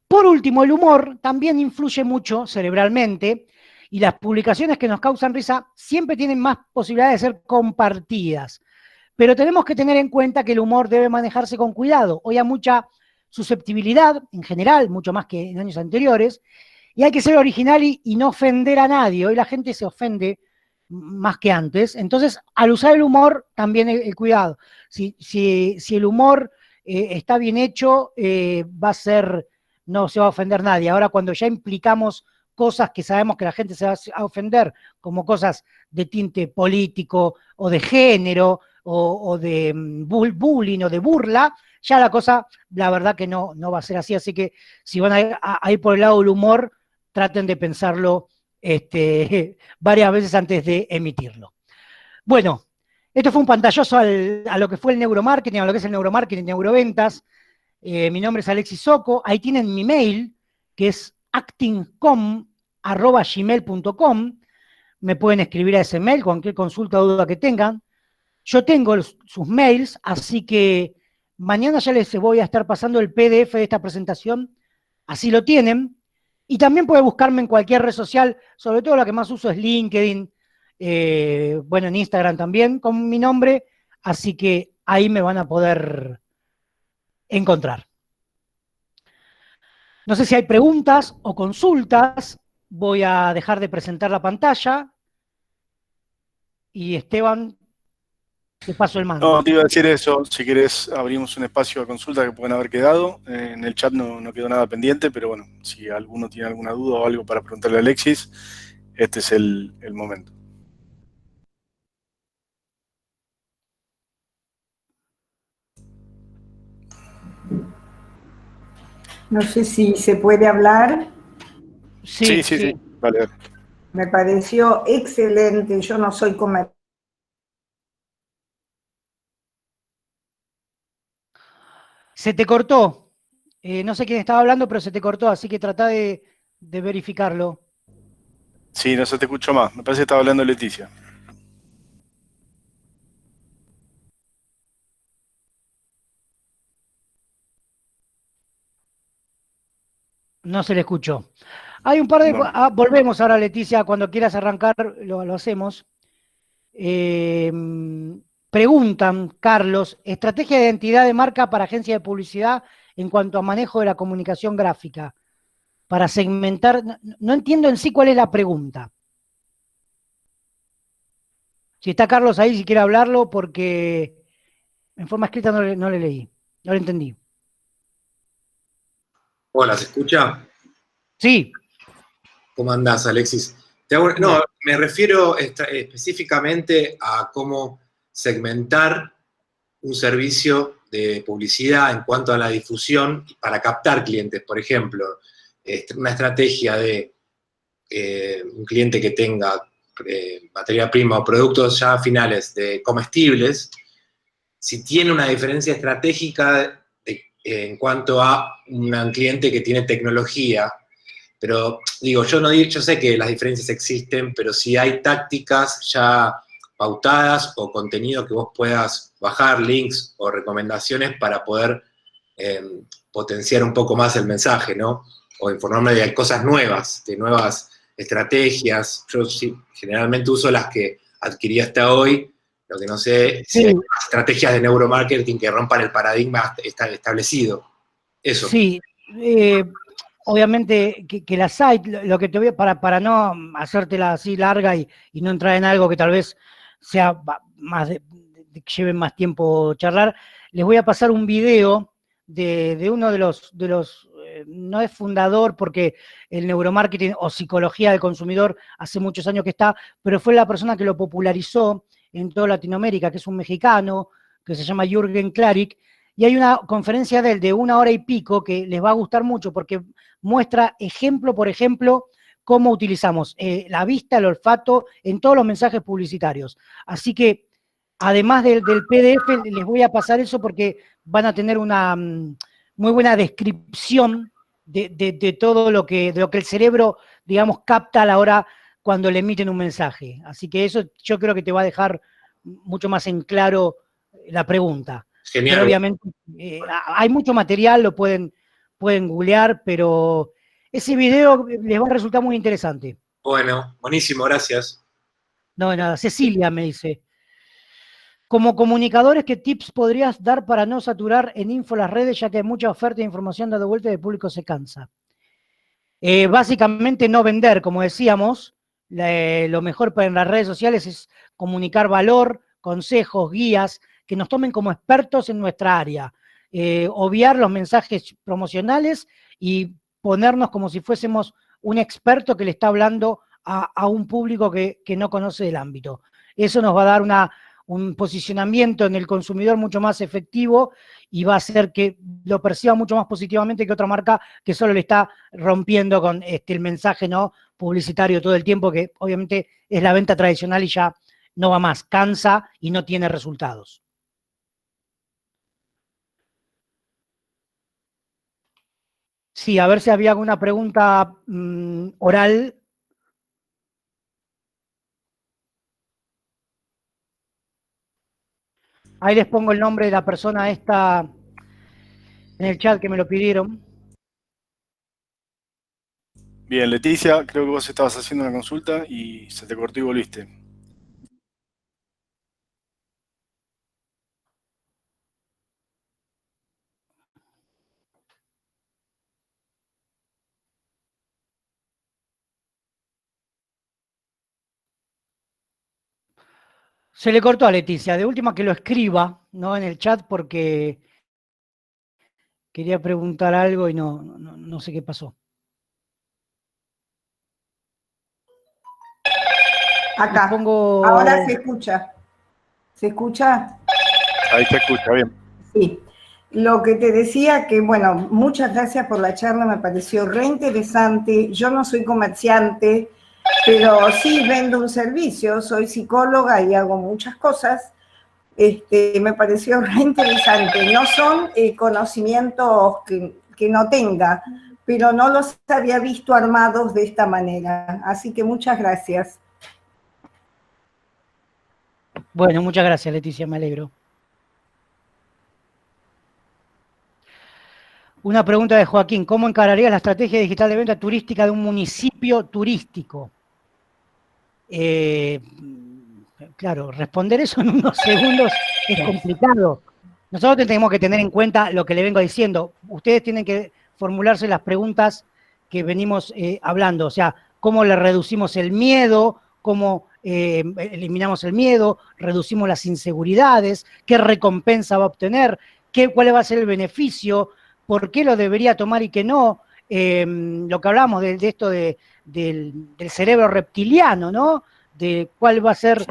Por último, el humor también influye mucho cerebralmente y las publicaciones que nos causan risa siempre tienen más posibilidades de ser compartidas. Pero tenemos que tener en cuenta que el humor debe manejarse con cuidado. Hoy hay mucha susceptibilidad en general, mucho más que en años anteriores, y hay que ser original y no ofender a nadie. Hoy la gente se ofende más que antes. Entonces, al usar el humor, también el cuidado. Si el humor está bien hecho, va a ser, no se va a ofender nadie. Ahora, cuando ya implicamos cosas que sabemos que la gente se va a ofender, como cosas de tinte político o de género o de bullying o de burla, ya la cosa, la verdad que no va a ser así. Así que si van a ir por el lado del humor, traten de pensarlo varias veces antes de emitirlo. Bueno, esto fue un pantallazo a lo que fue el neuromarketing, a lo que es el neuromarketing, neuroventas. Mi nombre es Alexis Socco, ahí tienen mi mail, que es actingcom@gmail.com. Me pueden escribir a ese mail, cualquier consulta o duda que tengan. Yo tengo sus mails, así que mañana ya les voy a estar pasando el PDF de esta presentación, así lo tienen. Y también puede buscarme en cualquier red social, sobre todo la que más uso es LinkedIn, bueno, en Instagram también, con mi nombre, así que ahí me van a poder encontrar. No sé si hay preguntas o consultas, voy a dejar de presentar la pantalla y Esteban, te paso el mando. No, te iba a decir eso, si querés abrimos un espacio de consulta que pueden haber quedado. En el chat no quedó nada pendiente, pero bueno, si alguno tiene alguna duda o algo para preguntarle a Alexis, este es el momento. No sé si se puede hablar. Sí. Vale. Me pareció excelente. Yo no soy comerciante. Se te cortó. No sé quién estaba hablando, pero se te cortó, así que trata de verificarlo. Sí, no se te escuchó más. Me parece que estaba hablando Leticia. No se le escuchó. Hay un par de... No. volvemos ahora, Leticia, cuando quieras arrancar, lo hacemos. Preguntan, Carlos, estrategia de identidad de marca para agencia de publicidad en cuanto a manejo de la comunicación gráfica. para segmentar. No entiendo en sí cuál es la pregunta. Si está Carlos ahí, si quiere hablarlo, porque en forma escrita no le leí, no le entendí. Hola, ¿se escucha? Sí. ¿Cómo andás, Alexis? No, me refiero específicamente a cómo segmentar un servicio de publicidad en cuanto a la difusión para captar clientes. Por ejemplo, una estrategia de un cliente que tenga materia prima o productos ya finales de comestibles, si tiene una diferencia estratégica en cuanto a un cliente que tiene tecnología. Pero digo, yo sé que las diferencias existen, pero si hay tácticas ya pautadas o contenido que vos puedas bajar, links o recomendaciones para poder potenciar un poco más el mensaje, ¿no? O informarme de cosas nuevas, de nuevas estrategias. Yo sí, generalmente uso las que adquirí hasta hoy, lo que no sé si hay estrategias de neuromarketing que rompan el paradigma establecido. Eso. Sí, obviamente que las hay, lo que te voy a, para no hacértela así larga y no entrar en algo que tal vez sea más que lleve más tiempo charlar, les voy a pasar un video de uno de los no es fundador porque el neuromarketing o psicología del consumidor hace muchos años que está, pero fue la persona que lo popularizó en toda Latinoamérica, que es un mexicano, que se llama Jürgen Klarik, y hay una conferencia de él de 1 hora y pico que les va a gustar mucho porque muestra ejemplo por ejemplo cómo utilizamos la vista, el olfato en todos los mensajes publicitarios. Así que, además del PDF, les voy a pasar eso porque van a tener una muy buena descripción de todo lo que el cerebro, digamos, capta a la hora cuando le emiten un mensaje. Así que eso yo creo que te va a dejar mucho más en claro la pregunta. Genial. Pero obviamente hay mucho material, lo pueden googlear, pero ese video les va a resultar muy interesante. Bueno, buenísimo, gracias. No, nada, Cecilia me dice, como comunicadores, ¿qué tips podrías dar para no saturar en info las redes, ya que hay mucha oferta de información dando vuelta y el público se cansa? Básicamente no vender, como decíamos, lo mejor en las redes sociales es comunicar valor, consejos, guías, que nos tomen como expertos en nuestra área, obviar los mensajes promocionales y ponernos como si fuésemos un experto que le está hablando a un público que no conoce el ámbito. Eso nos va a dar un posicionamiento en el consumidor mucho más efectivo y va a hacer que lo perciba mucho más positivamente que otra marca que solo le está rompiendo con el mensaje no publicitario todo el tiempo, que obviamente es la venta tradicional y ya no va más, cansa y no tiene resultados. Sí, a ver si había alguna pregunta oral. Ahí les pongo el nombre de la persona esta en el chat que me lo pidieron. Bien, Leticia, creo que vos estabas haciendo una consulta y se te cortó y volviste. Se le cortó a Leticia. De última que lo escriba, ¿no? En el chat porque quería preguntar algo y no sé qué pasó. Acá. Pongo... Ahora se escucha. ¿Se escucha? Ahí se escucha, bien. Sí. Lo que te decía que, bueno, muchas gracias por la charla, me pareció re interesante. Yo no soy comerciante, pero sí vendo un servicio, soy psicóloga y hago muchas cosas. Me pareció re interesante. No son conocimientos que no tenga, pero no los había visto armados de esta manera. Así que muchas gracias. Bueno, muchas gracias, Leticia, me alegro. Una pregunta de Joaquín. ¿Cómo encararías la estrategia digital de venta turística de un municipio turístico? Claro, responder eso en unos segundos es complicado. Nosotros tenemos que tener en cuenta lo que le vengo diciendo. Ustedes tienen que formularse las preguntas que venimos hablando, o sea, cómo le reducimos el miedo, cómo eliminamos el miedo, reducimos las inseguridades, qué recompensa va a obtener, cuál va a ser el beneficio, por qué lo debería tomar y qué no. Lo que hablamos de esto del cerebro reptiliano, ¿no? De cuál va a ser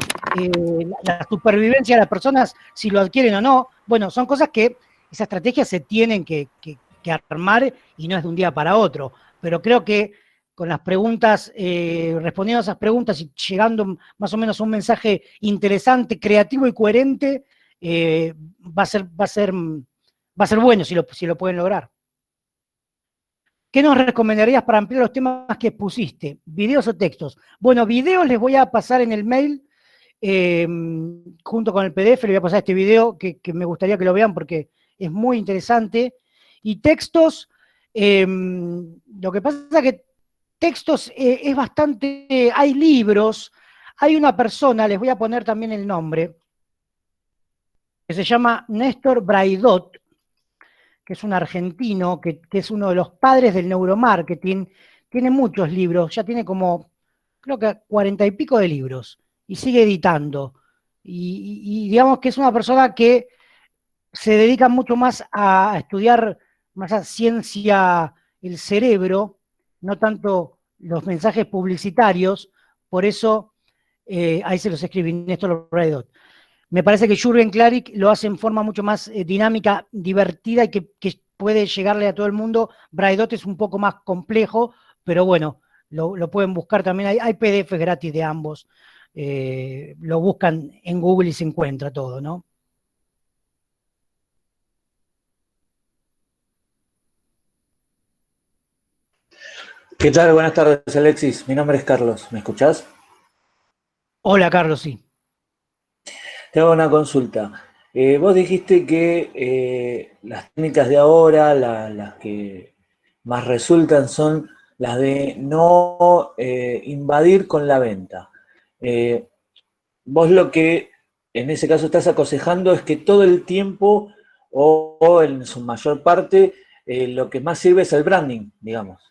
la supervivencia de las personas, si lo adquieren o no. Bueno, son cosas que esa estrategia se tienen que armar y no es de un día para otro. Pero creo que con las preguntas, respondiendo a esas preguntas y llegando más o menos a un mensaje interesante, creativo y coherente, va a ser bueno si lo pueden lograr. ¿Qué nos recomendarías para ampliar los temas que pusiste? ¿Videos o textos? Bueno, videos les voy a pasar en el mail, junto con el PDF, les voy a pasar este video que me gustaría que lo vean porque es muy interesante. Y textos, lo que pasa es que textos es bastante, hay libros, hay una persona, les voy a poner también el nombre, que se llama Néstor Braidot, que es un argentino, que es uno de los padres del neuromarketing, tiene muchos libros, ya tiene como, creo que 40 y pico de libros, y sigue editando. Y digamos que es una persona que se dedica mucho más a estudiar, más a ciencia el cerebro, no tanto los mensajes publicitarios, por eso ahí se los escribí, Néstor Braidot. Me parece que Jürgen Klarik lo hace en forma mucho más dinámica, divertida y que puede llegarle a todo el mundo. Braidot es un poco más complejo, pero bueno, lo pueden buscar también. Hay PDFs gratis de ambos. Lo buscan en Google y se encuentra todo, ¿no? ¿Qué tal? Buenas tardes, Alexis. Mi nombre es Carlos. ¿Me escuchás? Hola, Carlos, sí. Te hago una consulta. Vos dijiste que las técnicas de ahora, las que más resultan son las de no invadir con la venta. Vos lo que en ese caso estás aconsejando es que todo el tiempo o en su mayor parte lo que más sirve es el branding, digamos.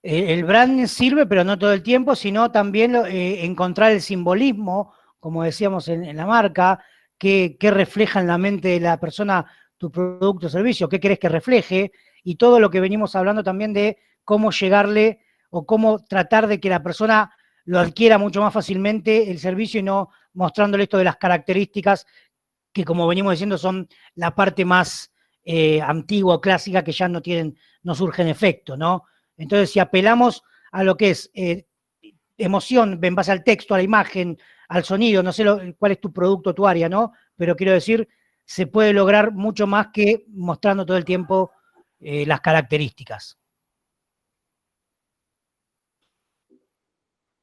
El branding sirve, pero no todo el tiempo, sino también encontrar el simbolismo, como decíamos en la marca, que refleja en la mente de la persona tu producto o servicio, qué querés que refleje, y todo lo que venimos hablando también de cómo llegarle o cómo tratar de que la persona lo adquiera mucho más fácilmente el servicio y no mostrándole esto de las características que, como venimos diciendo, son la parte más antigua o clásica que ya no surgen efecto, ¿no? Entonces, si apelamos a lo que es emoción en base al texto, a la imagen, al sonido, no sé cuál es tu producto, tu área, ¿no? Pero quiero decir, se puede lograr mucho más que mostrando todo el tiempo las características.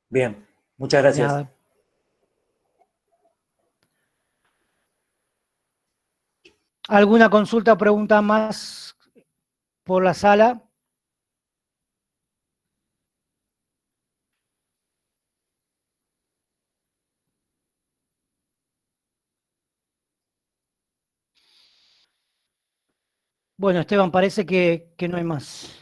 Bien, muchas gracias. Nada. ¿Alguna consulta o pregunta más por la sala? Bueno, Esteban, parece que no hay más.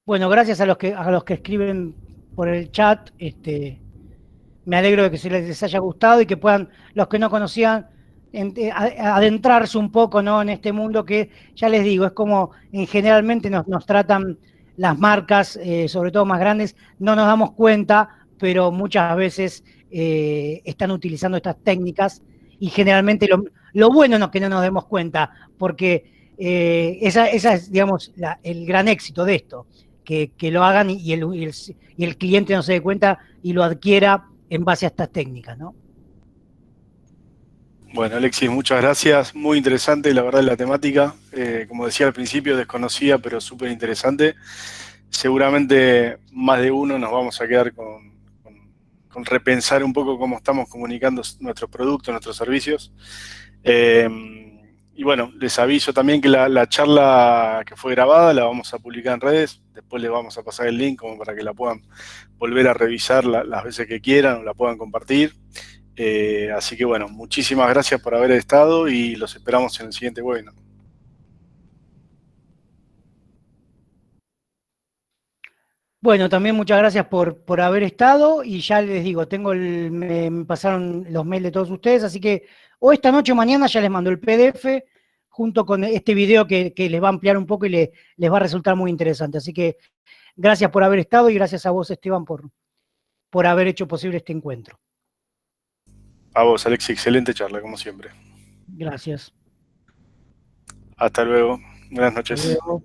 Bueno, gracias a los que escriben por el chat. Me alegro de que se les haya gustado y que puedan, los que no conocían, adentrarse un poco, ¿no? En este mundo que, ya les digo, es como generalmente nos tratan las marcas, sobre todo más grandes, no nos damos cuenta, pero muchas veces están utilizando estas técnicas y generalmente lo bueno es que no nos demos cuenta, porque esa es, digamos, el gran éxito de esto, que lo hagan y el cliente no se dé cuenta y lo adquiera en base a estas técnicas, ¿no? Bueno, Alexis, muchas gracias. Muy interesante, la verdad, la temática. Como decía al principio, desconocida, pero súper interesante. Seguramente más de uno nos vamos a quedar con repensar un poco cómo estamos comunicando nuestros productos, nuestros servicios. Y bueno, les aviso también que la charla que fue grabada la vamos a publicar en redes. Después les vamos a pasar el link como para que la puedan volver a revisar las veces que quieran o la puedan compartir. Así que bueno, muchísimas gracias por haber estado y los esperamos en el siguiente webinar. Bueno, también muchas gracias por haber estado y ya les digo, me pasaron los mails de todos ustedes, así que o esta noche o mañana ya les mando el PDF junto con este video que les va a ampliar un poco y les va a resultar muy interesante. Así que gracias por haber estado y gracias a vos, Esteban, por haber hecho posible este encuentro. A vos, Alexis, excelente charla, como siempre. Gracias. Hasta luego. Buenas Hasta noches. luego.